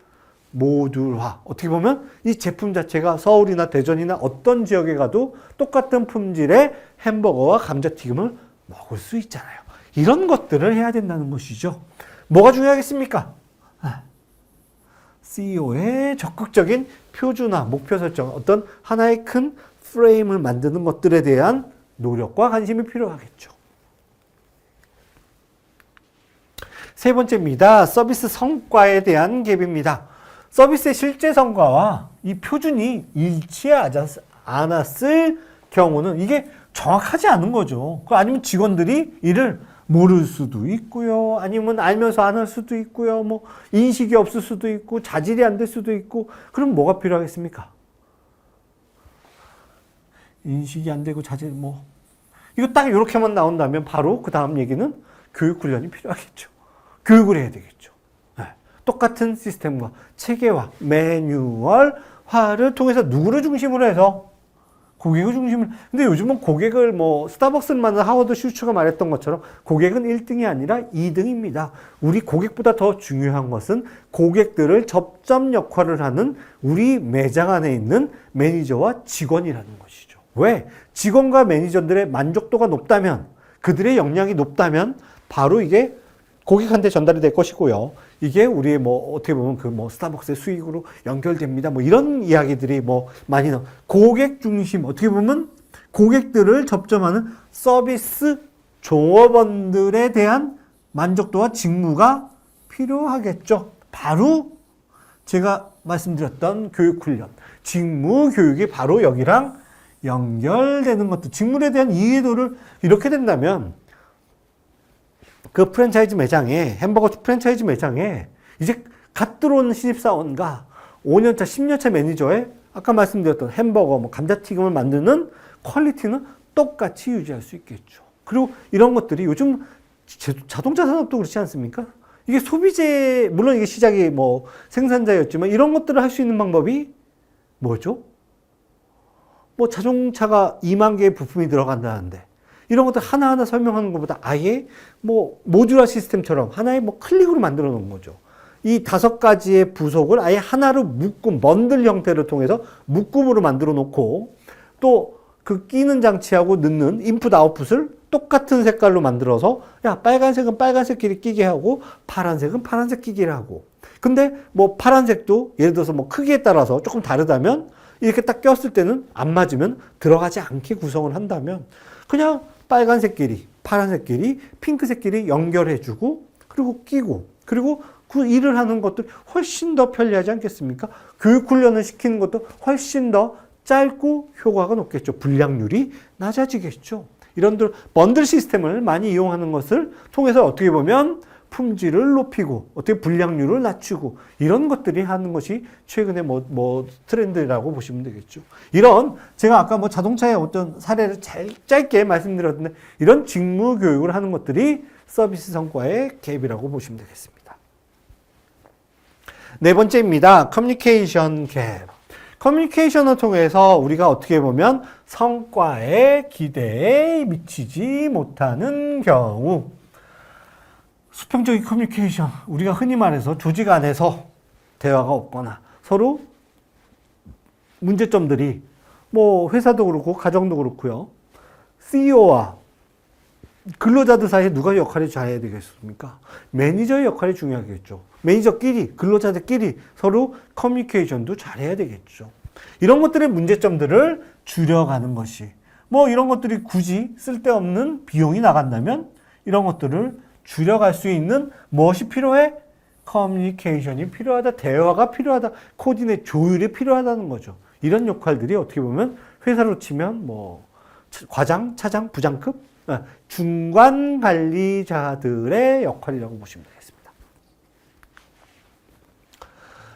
모듈화. 어떻게 보면 이 제품 자체가 서울이나 대전이나 어떤 지역에 가도 똑같은 품질의 햄버거와 감자튀김을 먹을 수 있잖아요. 이런 것들을 해야 된다는 것이죠. 뭐가 중요하겠습니까? CEO의 적극적인 표준화, 목표 설정, 어떤 하나의 큰 프레임을 만드는 것들에 대한 노력과 관심이 필요하겠죠. 세 번째입니다. 서비스 성과에 대한 갭입니다. 서비스의 실제 성과와 이 표준이 일치하지 않았을 경우는 이게 정확하지 않은 거죠. 아니면 직원들이 이를 모를 수도 있고요. 아니면 알면서 안 할 수도 있고요. 뭐 인식이 없을 수도 있고 자질이 안 될 수도 있고. 그럼 뭐가 필요하겠습니까? 인식이 안 되고 자질 뭐 이거 딱 이렇게만 나온다면 바로 그 다음 얘기는 교육 훈련이 필요하겠죠. 교육을 해야 되겠죠. 네. 똑같은 시스템과 체계화, 매뉴얼화를 통해서 누구를 중심으로 해서 고객을 중심으로. 근데 요즘은 고객을 뭐 스타벅스를 만든 하워드 슈츠가 말했던 것처럼 고객은 1등이 아니라 2등입니다. 우리 고객보다 더 중요한 것은 고객들을 접점 역할을 하는 우리 매장 안에 있는 매니저와 직원이라는 것이죠. 왜? 직원과 매니저들의 만족도가 높다면, 그들의 역량이 높다면 바로 이게 고객한테 전달이 될 것이고요. 이게 우리의 뭐 어떻게 보면 그 뭐 스타벅스의 수익으로 연결됩니다. 뭐 이런 이야기들이 뭐 많이 나와. 고객 중심, 어떻게 보면 고객들을 접점하는 서비스 종업원들에 대한 만족도와 직무가 필요하겠죠. 바로 제가 말씀드렸던 교육 훈련, 직무 교육이 바로 여기랑 연결되는 것도, 직무에 대한 이해도를 이렇게 된다면 그 프랜차이즈 매장에, 햄버거 프랜차이즈 매장에 이제 갓 들어오는 신입사원과 5년차, 10년차 매니저의 아까 말씀드렸던 햄버거, 뭐 감자튀김을 만드는 퀄리티는 똑같이 유지할 수 있겠죠. 그리고 이런 것들이 요즘 자동차 산업도 그렇지 않습니까? 이게 소비재, 물론 이게 시작이 뭐 생산자였지만 이런 것들을 할 수 있는 방법이 뭐죠? 뭐 자동차가 2만 개의 부품이 들어간다는데 이런 것들 하나하나 설명하는 것보다 아예 뭐 모듈화 시스템처럼 하나의 뭐 클릭으로 만들어 놓은 거죠. 이 5가지의 부속을 아예 하나로 묶음, 번들 형태를 통해서 묶음으로 만들어 놓고, 또 그 끼는 장치하고 넣는 인풋 아웃풋을 똑같은 색깔로 만들어서, 야, 빨간색은 빨간색끼리 끼게 하고 파란색은 파란색 끼기를 하고. 근데 뭐 파란색도 예를 들어서 뭐 크기에 따라서 조금 다르다면 이렇게 딱 꼈을 때는 안 맞으면 들어가지 않게 구성을 한다면 그냥 빨간색끼리, 파란색끼리, 핑크색끼리 연결해주고, 그리고 끼고, 그리고 그 일을 하는 것도 훨씬 더 편리하지 않겠습니까? 교육 훈련을 시키는 것도 훨씬 더 짧고 효과가 높겠죠. 불량률이 낮아지겠죠. 이런 번들 시스템을 많이 이용하는 것을 통해서 어떻게 보면 품질을 높이고, 어떻게 불량률을 낮추고, 이런 것들이 하는 것이 최근에 뭐 트렌드라고 보시면 되겠죠. 이런, 제가 아까 뭐 자동차의 어떤 사례를 짧게 말씀드렸는데, 이런 직무 교육을 하는 것들이 서비스 성과의 갭이라고 보시면 되겠습니다. 네 번째입니다. 커뮤니케이션 갭. 커뮤니케이션을 통해서 우리가 어떻게 보면 성과의 기대에 미치지 못하는 경우, 수평적인 커뮤니케이션, 우리가 흔히 말해서 조직 안에서 대화가 없거나 서로 문제점들이 뭐 회사도 그렇고 가정도 그렇고요. CEO와 근로자들 사이에 누가 역할이 잘해야 되겠습니까? 매니저의 역할이 중요하겠죠. 매니저끼리, 근로자들끼리 서로 커뮤니케이션도 잘해야 되겠죠. 이런 것들의 문제점들을 줄여가는 것이, 뭐 이런 것들이 굳이 쓸데없는 비용이 나간다면 이런 것들을 줄여갈 수 있는 무엇이 필요해? 커뮤니케이션이 필요하다, 대화가 필요하다, 코디네이트, 조율이 필요하다는 거죠. 이런 역할들이 어떻게 보면 회사로 치면 뭐 과장, 차장, 부장급, 중간 관리자들의 역할이라고 보시면 되겠습니다.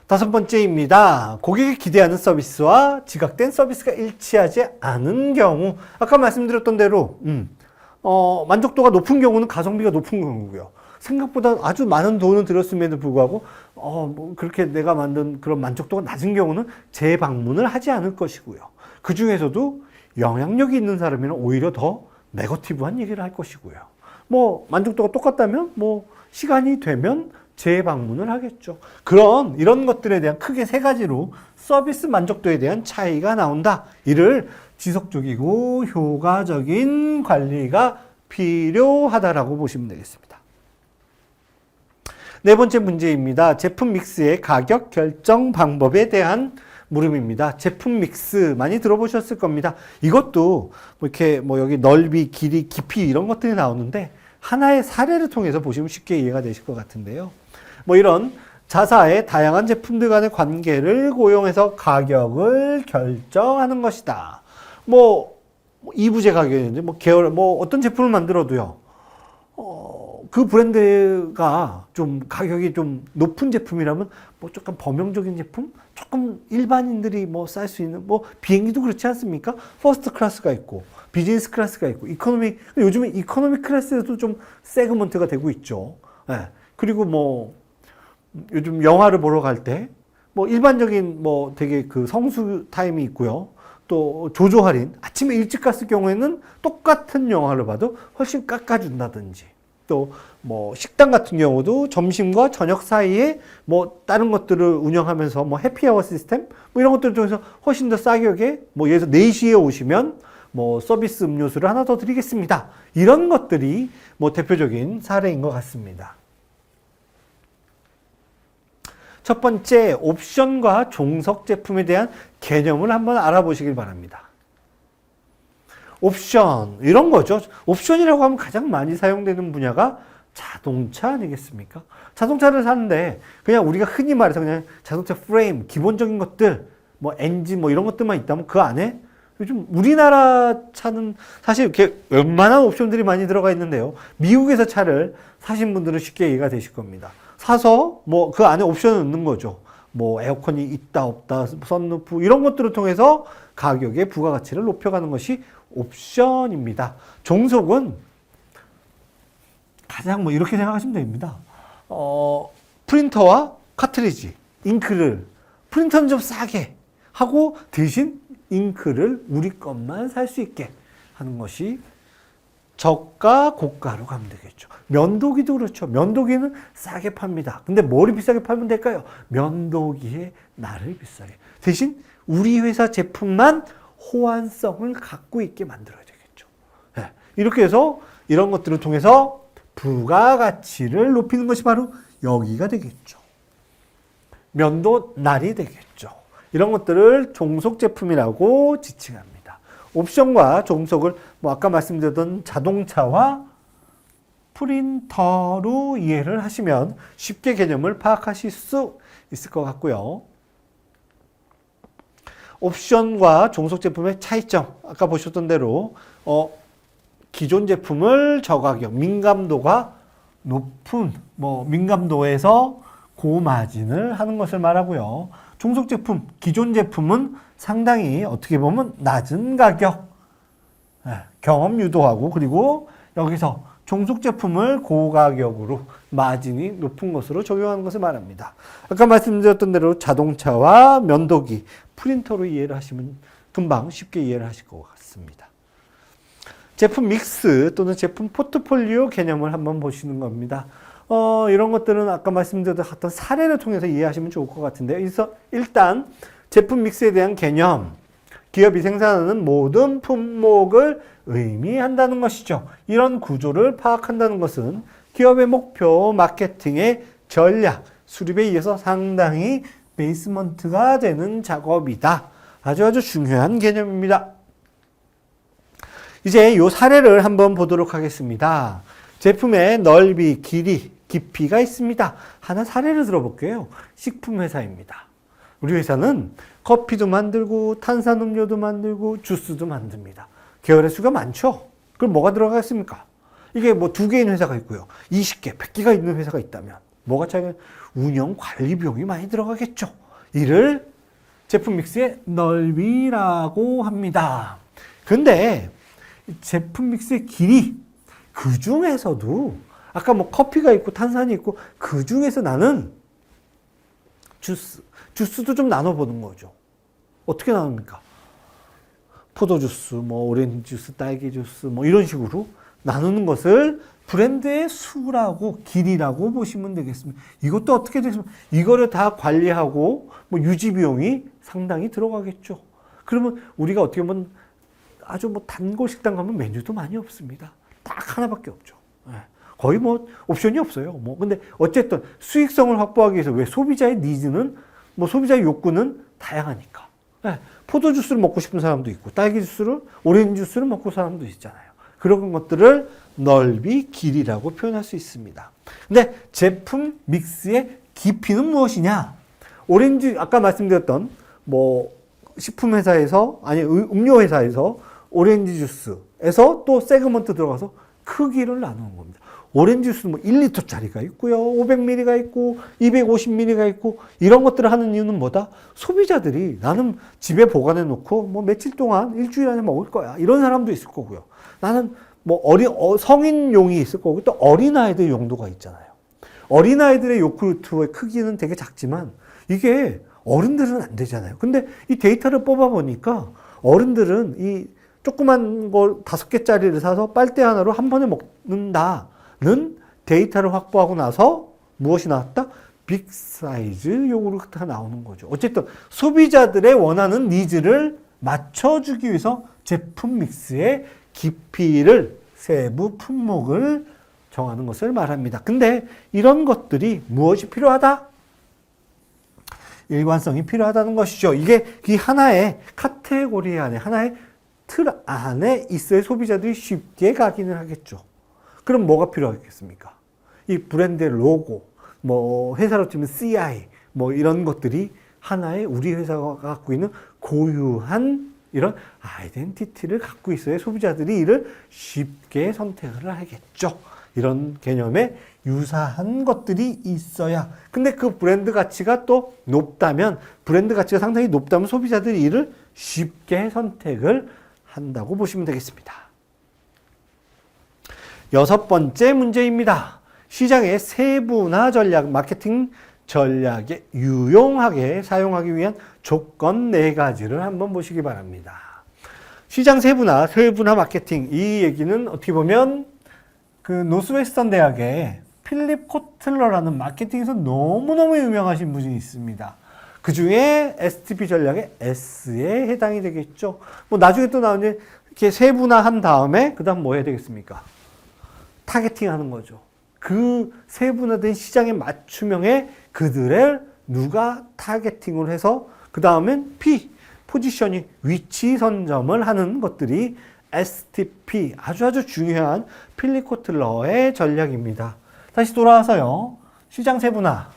다섯 번째입니다. 고객이 기대하는 서비스와 지각된 서비스가 일치하지 않은 경우, 아까 말씀드렸던 대로 만족도가 높은 경우는 가성비가 높은 경우고요. 생각보다 아주 많은 돈을 들였음에도 불구하고 뭐 그렇게 내가 만든 그런 만족도가 낮은 경우는 재방문을 하지 않을 것이고요. 그 중에서도 영향력이 있는 사람이면 오히려 더 네거티브한 얘기를 할 것이고요. 뭐 만족도가 똑같다면 뭐 시간이 되면 재방문을 하겠죠. 이런 것들에 대한 크게 세 가지로 서비스 만족도에 대한 차이가 나온다. 이를 지속적이고 효과적인 관리가 필요하다라고 보시면 되겠습니다. 네 번째 문제입니다. 제품 믹스의 가격 결정 방법에 대한 물음입니다. 제품 믹스 많이 들어보셨을 겁니다. 이것도 뭐 이렇게 뭐 여기 넓이, 길이, 깊이 이런 것들이 나오는데 하나의 사례를 통해서 보시면 쉽게 이해가 되실 것 같은데요. 뭐 이런 자사의 다양한 제품들 간의 관계를 고용해서 가격을 결정하는 것이다. 뭐 이부제 가격인지 뭐 계열 뭐 어떤 제품을 만들어도요. 그 브랜드가 좀 가격이 좀 높은 제품이라면 뭐 조금 범용적인 제품, 조금 일반인들이 뭐 쌀 수 있는 뭐 비행기도 그렇지 않습니까? 퍼스트 클래스가 있고 비즈니스 클래스가 있고 이코노미, 요즘에 이코노미 클래스에도 좀 세그먼트가 되고 있죠. 네. 그리고 뭐 요즘 영화를 보러 갈 때 뭐 일반적인 뭐 되게 그 성수 타임이 있고요. 또 조조 할인, 아침에 일찍 갔을 경우에는 똑같은 영화를 봐도 훨씬 깎아준다든지, 또 뭐 식당 같은 경우도 점심과 저녁 사이에 뭐 다른 것들을 운영하면서 뭐 해피아워 시스템 뭐 이런 것들을 통해서 훨씬 더 싸게 뭐 예를 들어 4시에 오시면 뭐 서비스 음료수를 하나 더 드리겠습니다. 이런 것들이 뭐 대표적인 사례인 것 같습니다. 첫 번째, 옵션과 종속 제품에 대한 개념을 한번 알아보시길 바랍니다. 옵션, 이런 거죠. 옵션이라고 하면 가장 많이 사용되는 분야가 자동차 아니겠습니까? 자동차를 사는데 그냥 우리가 흔히 말해서 그냥 자동차 프레임, 기본적인 것들, 뭐 엔진 뭐 이런 것들만 있다면 그 안에 요즘 우리나라 차는 사실 이렇게 웬만한 옵션들이 많이 들어가 있는데요. 미국에서 차를 사신 분들은 쉽게 이해가 되실 겁니다. 사서 뭐 그 안에 옵션을 넣는 거죠. 뭐 에어컨이 있다 없다, 선루프 이런 것들을 통해서 가격의 부가가치를 높여가는 것이 옵션입니다. 종속은 가장 뭐 이렇게 생각하시면 됩니다. 프린터와 카트리지, 잉크를 프린터는 좀 싸게 하고 대신 잉크를 우리 것만 살 수 있게 하는 것이 저가 고가로 가면 되겠죠. 면도기도 그렇죠. 면도기는 싸게 팝니다. 근데 뭐를 비싸게 팔면 될까요? 면도기의 날을 비싸게. 대신 우리 회사 제품만 호환성을 갖고 있게 만들어야 되겠죠. 네. 이렇게 해서 이런 것들을 통해서 부가가치를 높이는 것이 바로 여기가 되겠죠. 면도 날이 되겠죠. 이런 것들을 종속 제품이라고 지칭합니다. 옵션과 종속을 뭐 아까 말씀드렸던 자동차와 프린터로 이해를 하시면 쉽게 개념을 파악하실 수 있을 것 같고요. 옵션과 종속 제품의 차이점, 아까 보셨던 대로 기존 제품을 저가격, 민감도가 높은 뭐 민감도에서 고마진을 하는 것을 말하고요. 종속 제품, 기존 제품은 상당히 어떻게 보면 낮은 가격, 경험 유도하고 그리고 여기서 종속 제품을 고가격으로 마진이 높은 것으로 적용하는 것을 말합니다. 아까 말씀드렸던 대로 자동차와 면도기, 프린터로 이해를 하시면 금방 쉽게 이해를 하실 것 같습니다. 제품 믹스 또는 제품 포트폴리오 개념을 한번 보시는 겁니다. 이런 것들은 아까 말씀드렸던 어떤 사례를 통해서 이해하시면 좋을 것 같은데요. 그래서 일단 제품 믹스에 대한 개념, 기업이 생산하는 모든 품목을 의미한다는 것이죠. 이런 구조를 파악한다는 것은 기업의 목표, 마케팅의 전략, 수립에 의해서 상당히 베이스먼트가 되는 작업이다. 아주 중요한 개념입니다. 이제 이 사례를 한번 보도록 하겠습니다. 제품의 넓이, 길이, 깊이가 있습니다. 하나 사례를 들어볼게요. 식품회사입니다. 우리 회사는 커피도 만들고 탄산음료도 만들고 주스도 만듭니다. 계열의 수가 많죠? 그럼 뭐가 들어가겠습니까? 이게 뭐 2개인 회사가 있고요. 20개, 100개가 있는 회사가 있다면 뭐가 차이가? 운영 관리 비용이 많이 들어가겠죠. 이를 제품 믹스의 넓이라고 합니다. 근데 제품 믹스의 길이, 그 중에서도 아까 뭐 커피가 있고 탄산이 있고 그 중에서 나는 주스도 좀 나눠보는 거죠. 어떻게 나눕니까? 포도주스, 뭐 오렌지 주스, 딸기 주스 뭐 이런 식으로 나누는 것을 브랜드의 수라고 길이라고 보시면 되겠습니다. 이것도 어떻게 되겠습니까? 이거를 다 관리하고 뭐 유지 비용이 상당히 들어가겠죠. 그러면 우리가 어떻게 보면 아주 뭐 단골 식당 가면 메뉴도 많이 없습니다. 딱 하나밖에 없죠. 거의 뭐 옵션이 없어요. 뭐 근데 어쨌든 수익성을 확보하기 위해서 왜 소비자의 니즈는 뭐 소비자의 욕구는 다양하니까. 포도 주스를 먹고 싶은 사람도 있고 딸기 주스를 오렌지 주스를 먹고 사람도 있잖아요. 그런 것들을 넓이, 길이라고 표현할 수 있습니다. 근데 제품 믹스의 깊이는 무엇이냐? 오렌지 아까 말씀드렸던 뭐 식품 회사에서 아니 음료 회사에서 오렌지 주스에서 또 세그먼트 들어가서 크기를 나누는 겁니다. 오렌지 주스는 뭐 1리터짜리가 있고요. 500ml가 있고 250ml가 있고 이런 것들을 하는 이유는 뭐다? 소비자들이 나는 집에 보관해 놓고 뭐 며칠 동안 일주일 안에 먹을 거야. 이런 사람도 있을 거고요. 나는 뭐 성인용이 있을 거고 또 어린아이들 용도가 있잖아요. 어린아이들의 요구르트의 크기는 되게 작지만 이게 어른들은 안 되잖아요. 근데 이 데이터를 뽑아 보니까 어른들은 이 조그만 걸 5개짜리를 사서 빨대 하나로 한 번에 먹는다는 데이터를 확보하고 나서 무엇이 나왔다? 빅 사이즈 요구르트가 나오는 거죠. 어쨌든 소비자들의 원하는 니즈를 맞춰주기 위해서 제품 믹스의 깊이를 세부 품목을 정하는 것을 말합니다. 근데 이런 것들이 무엇이 필요하다? 일관성이 필요하다는 것이죠. 이게 이 하나의 카테고리 안에 하나의 틀 안에 있어야 소비자들이 쉽게 각인을 하겠죠. 그럼 뭐가 필요하겠습니까? 이 브랜드의 로고, 뭐 회사로 치면 CI, 뭐 이런 것들이 하나의 우리 회사가 갖고 있는 고유한 이런 아이덴티티를 갖고 있어야 소비자들이 이를 쉽게 선택을 하겠죠. 이런 개념에 유사한 것들이 있어야. 근데 그 브랜드 가치가 또 높다면, 브랜드 가치가 상당히 높다면 소비자들이 이를 쉽게 선택을 한다고 보시면 되겠습니다. 6번째 문제입니다. 시장의 세분화 전략, 마케팅 전략에 유용하게 사용하기 위한 조건 4가지를 한번 보시기 바랍니다. 시장 세분화 마케팅, 이 얘기는 어떻게 보면 그 노스웨스턴 대학의 필립 코틀러라는 마케팅에서 너무너무 유명하신 분이 있습니다. 그 중에 STP 전략의 S에 해당이 되겠죠. 뭐 나중에 또 나오는 이렇게 세분화한 다음에 그 다음 뭐 해야 되겠습니까? 타겟팅 하는 거죠. 그 세분화된 시장의 맞춤형에 그들을 누가 타겟팅을 해서 그 다음엔 P, 포지셔닝, 위치 선점을 하는 것들이 STP, 아주 중요한 필립 코틀러의 전략입니다. 다시 돌아와서요. 시장 세분화.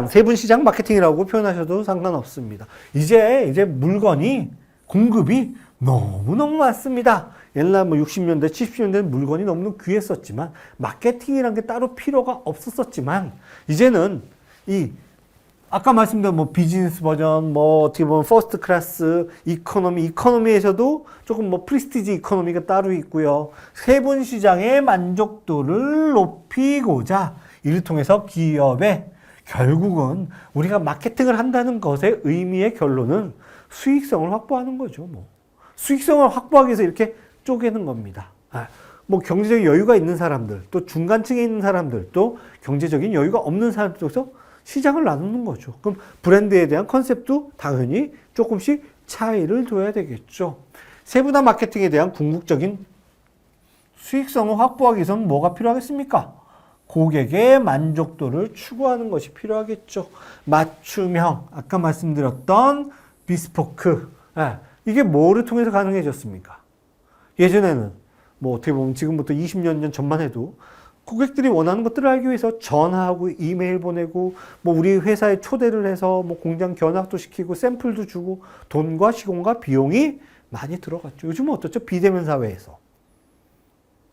세분 시장 마케팅이라고 표현하셔도 상관없습니다. 이제 물건이, 공급이 너무너무 많습니다. 옛날 뭐 60년대, 70년대는 물건이 너무너무 귀했었지만, 마케팅이란 게 따로 필요가 없었지만, 이제는 아까 말씀드린 뭐 비즈니스 버전, 뭐 어떻게 보면 퍼스트 클래스, 이코노미에서도 조금 뭐 프리스티지 이코노미가 따로 있고요. 세분 시장의 만족도를 높이고자 이를 통해서 기업의 결국은 우리가 마케팅을 한다는 것의 의미의 결론은 수익성을 확보하는 거죠. 뭐 수익성을 확보하기 위해서 이렇게 쪼개는 겁니다. 뭐 경제적인 여유가 있는 사람들, 또 중간층에 있는 사람들, 또 경제적인 여유가 없는 사람들 중에서 시장을 나누는 거죠. 그럼 브랜드에 대한 컨셉도 당연히 조금씩 차이를 둬야 되겠죠. 세분화 마케팅에 대한 궁극적인 수익성을 확보하기 위해서는 뭐가 필요하겠습니까? 고객의 만족도를 추구하는 것이 필요하겠죠. 맞춤형, 아까 말씀드렸던 비스포크. 이게 뭐를 통해서 가능해졌습니까? 예전에는 뭐 어떻게 보면 지금부터 20년 전만 해도 고객들이 원하는 것들을 알기 위해서 전화하고 이메일 보내고 뭐 우리 회사에 초대를 해서 뭐 공장 견학도 시키고 샘플도 주고 돈과 시간과 비용이 많이 들어갔죠. 요즘은 어떻죠? 비대면 사회에서.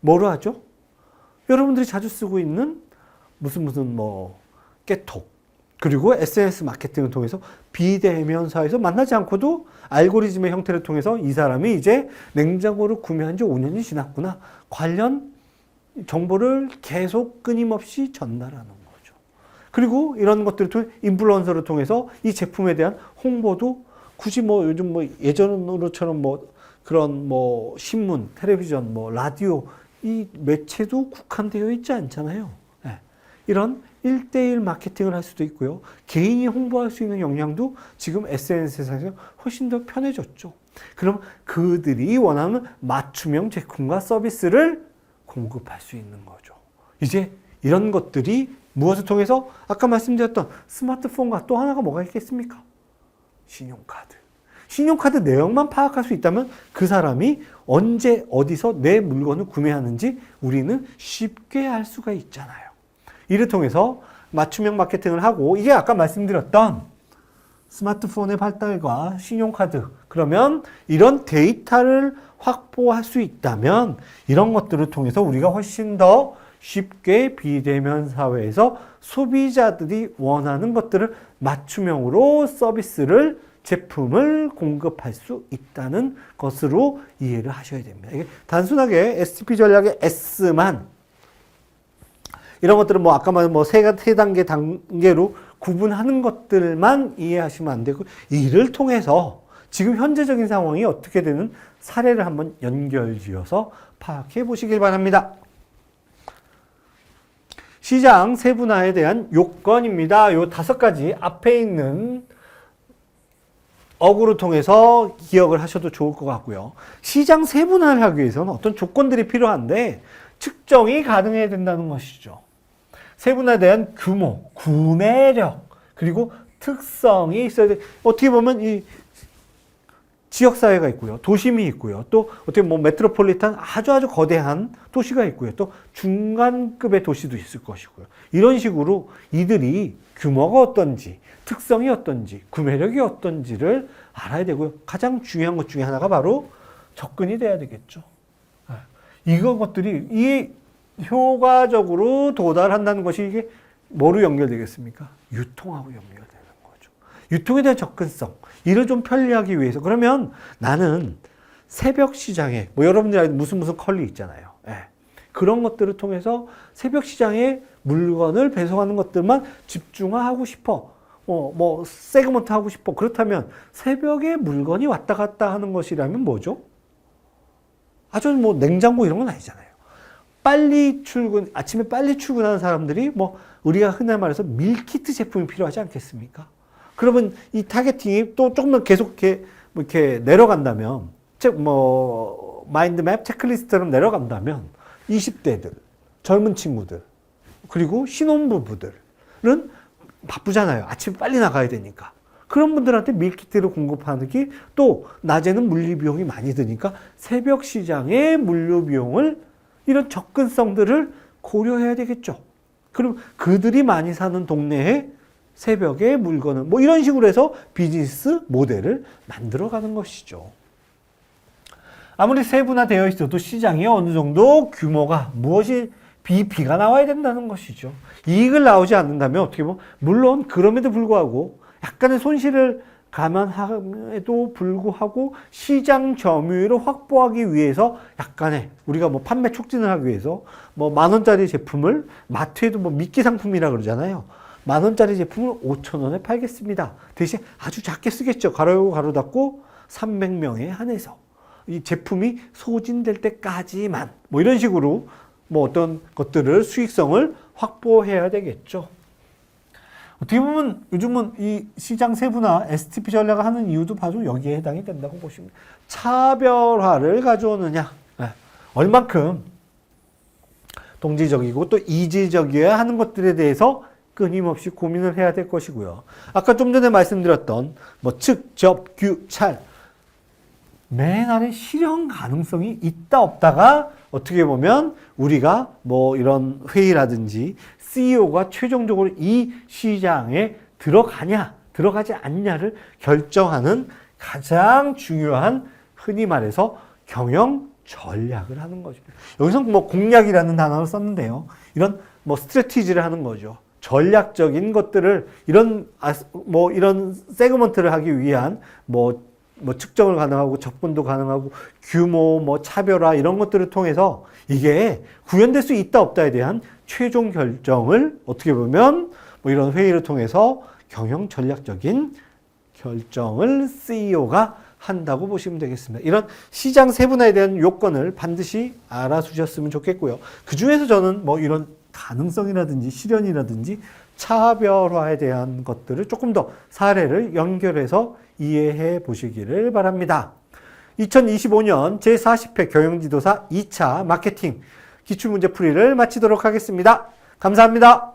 뭐로 하죠? 여러분들이 자주 쓰고 있는 무슨 뭐 깨톡 그리고 SNS 마케팅을 통해서 비대면 사회에서 만나지 않고도 알고리즘의 형태를 통해서 이 사람이 이제 냉장고를 구매한 지 5년이 지났구나. 관련 정보를 계속 끊임없이 전달하는 거죠. 그리고 이런 것들을 통해 인플루언서를 통해서 이 제품에 대한 홍보도 굳이 뭐 요즘 뭐 예전으로처럼 뭐 그런 뭐 신문, 텔레비전, 뭐 라디오 이 매체도 국한되어 있지 않잖아요. 네. 이런 1대1 마케팅을 할 수도 있고요. 개인이 홍보할 수 있는 역량도 지금 SNS에서 훨씬 더 편해졌죠. 그럼 그들이 원하는 맞춤형 제품과 서비스를 공급할 수 있는 거죠. 이제 이런 것들이 무엇을 통해서 아까 말씀드렸던 스마트폰과 또 하나가 뭐가 있겠습니까? 신용카드. 신용카드 내역만 파악할 수 있다면 그 사람이 언제 어디서 내 물건을 구매하는지 우리는 쉽게 알 수가 있잖아요. 이를 통해서 맞춤형 마케팅을 하고 이게 아까 말씀드렸던 스마트폰의 발달과 신용카드 그러면 이런 데이터를 확보할 수 있다면 이런 것들을 통해서 우리가 훨씬 더 쉽게 비대면 사회에서 소비자들이 원하는 것들을 맞춤형으로 서비스를 제품을 공급할 수 있다는 것으로 이해를 하셔야 됩니다. 이게 단순하게 STP 전략의 S만 이런 것들은 뭐 아까 말한 뭐 세 단계로 구분하는 것들만 이해하시면 안 되고 이를 통해서 지금 현재적인 상황이 어떻게 되는 사례를 한번 연결지어서 파악해 보시길 바랍니다. 시장 세분화에 대한 요건입니다. 요 5가지 앞에 있는 어구를 통해서 기억을 하셔도 좋을 것 같고요. 시장 세분화를 하기 위해서는 어떤 조건들이 필요한데 측정이 가능해야 된다는 것이죠. 세분화에 대한 규모, 구매력, 그리고 특성이 있어야 돼. 어떻게 보면 이 지역사회가 있고요. 도심이 있고요. 또 어떻게 뭐 메트로폴리탄 아주 거대한 도시가 있고요. 또 중간급의 도시도 있을 것이고요. 이런 식으로 이들이 규모가 어떤지, 특성이 어떤지, 구매력이 어떤지를 알아야 되고요. 가장 중요한 것 중에 하나가 바로 접근이 돼야 되겠죠. 이런 것들이 이 효과적으로 도달한다는 것이 이게 뭐로 연결되겠습니까? 유통하고 연결되는 거죠. 유통에 대한 접근성. 이를 좀 편리하기 위해서. 그러면 나는 새벽 시장에, 뭐 여러분들이 알는 무슨 컬리 있잖아요. 예. 그런 것들을 통해서 새벽 시장에 물건을 배송하는 것들만 집중화하고 싶어. 뭐 세그먼트 하고 싶어. 그렇다면 새벽에 물건이 왔다 갔다 하는 것이라면 뭐죠? 아주 뭐 냉장고 이런 건 아니잖아요. 아침에 빨리 출근하는 사람들이 뭐 우리가 흔히 말해서 밀키트 제품이 필요하지 않겠습니까? 그러면 이 타겟팅이 또 조금만 계속 이렇게 내려간다면, 마인드맵 체크리스트처럼 내려간다면 20대들, 젊은 친구들, 그리고 신혼부부들은 바쁘잖아요. 아침에 빨리 나가야 되니까. 그런 분들한테 밀키트를 공급하는 게 또 낮에는 물류비용이 많이 드니까 새벽 시장의 물류비용을 이런 접근성들을 고려해야 되겠죠. 그럼 그들이 많이 사는 동네에 새벽에 물건을 뭐 이런 식으로 해서 비즈니스 모델을 만들어가는 것이죠. 아무리 세분화되어 있어도 시장이 어느 정도 규모가 무엇이 비가 나와야 된다는 것이죠. 이익을 나오지 않는다면 어떻게 보면 물론 그럼에도 불구하고 약간의 손실을 감안함에도 불구하고 시장 점유율을 확보하기 위해서 약간의 우리가 뭐 판매 촉진을 하기 위해서 뭐 10,000원짜리 제품을 마트에도 뭐 미끼 상품이라 그러잖아요. 10,000원짜리 제품을 5,000원에 팔겠습니다. 대신 아주 작게 쓰겠죠. 가로 열고 가로 닫고 300명에 한해서 이 제품이 소진될 때까지만 뭐 이런 식으로 뭐 어떤 것들을 수익성을 확보해야 되겠죠. 어떻게 보면 요즘은 이 시장 세분화 STP 전략을 하는 이유도 바로 여기에 해당이 된다고 보시면 차별화를 가져오느냐, 얼만큼 동지적이고 또 이지적이어야 하는 것들에 대해서 끊임없이 고민을 해야 될 것이고요. 아까 좀 전에 말씀드렸던 뭐 측, 접, 규, 찰 맨 아래 실현 가능성이 있다 없다가 어떻게 보면 우리가 뭐 이런 회의라든지 CEO가 최종적으로 이 시장에 들어가냐 들어가지 않냐를 결정하는 가장 중요한 흔히 말해서 경영 전략을 하는 거죠. 여기서 뭐 공략이라는 단어를 썼는데요. 이런 뭐 스트래티지를 하는 거죠. 전략적인 것들을 이런 세그먼트를 하기 위한 뭐 측정을 가능하고 접근도 가능하고 규모 뭐 차별화 이런 것들을 통해서 이게 구현될 수 있다 없다에 대한 최종 결정을 어떻게 보면 뭐 이런 회의를 통해서 경영 전략적인 결정을 CEO가 한다고 보시면 되겠습니다. 이런 시장 세분화에 대한 요건을 반드시 알아두셨으면 좋겠고요. 그 중에서 저는 뭐 이런 가능성이라든지 실현이라든지 차별화에 대한 것들을 조금 더 사례를 연결해서 이해해 보시기를 바랍니다. 2025년 제40회 경영지도사 2차 마케팅 기출문제 풀이를 마치도록 하겠습니다. 감사합니다.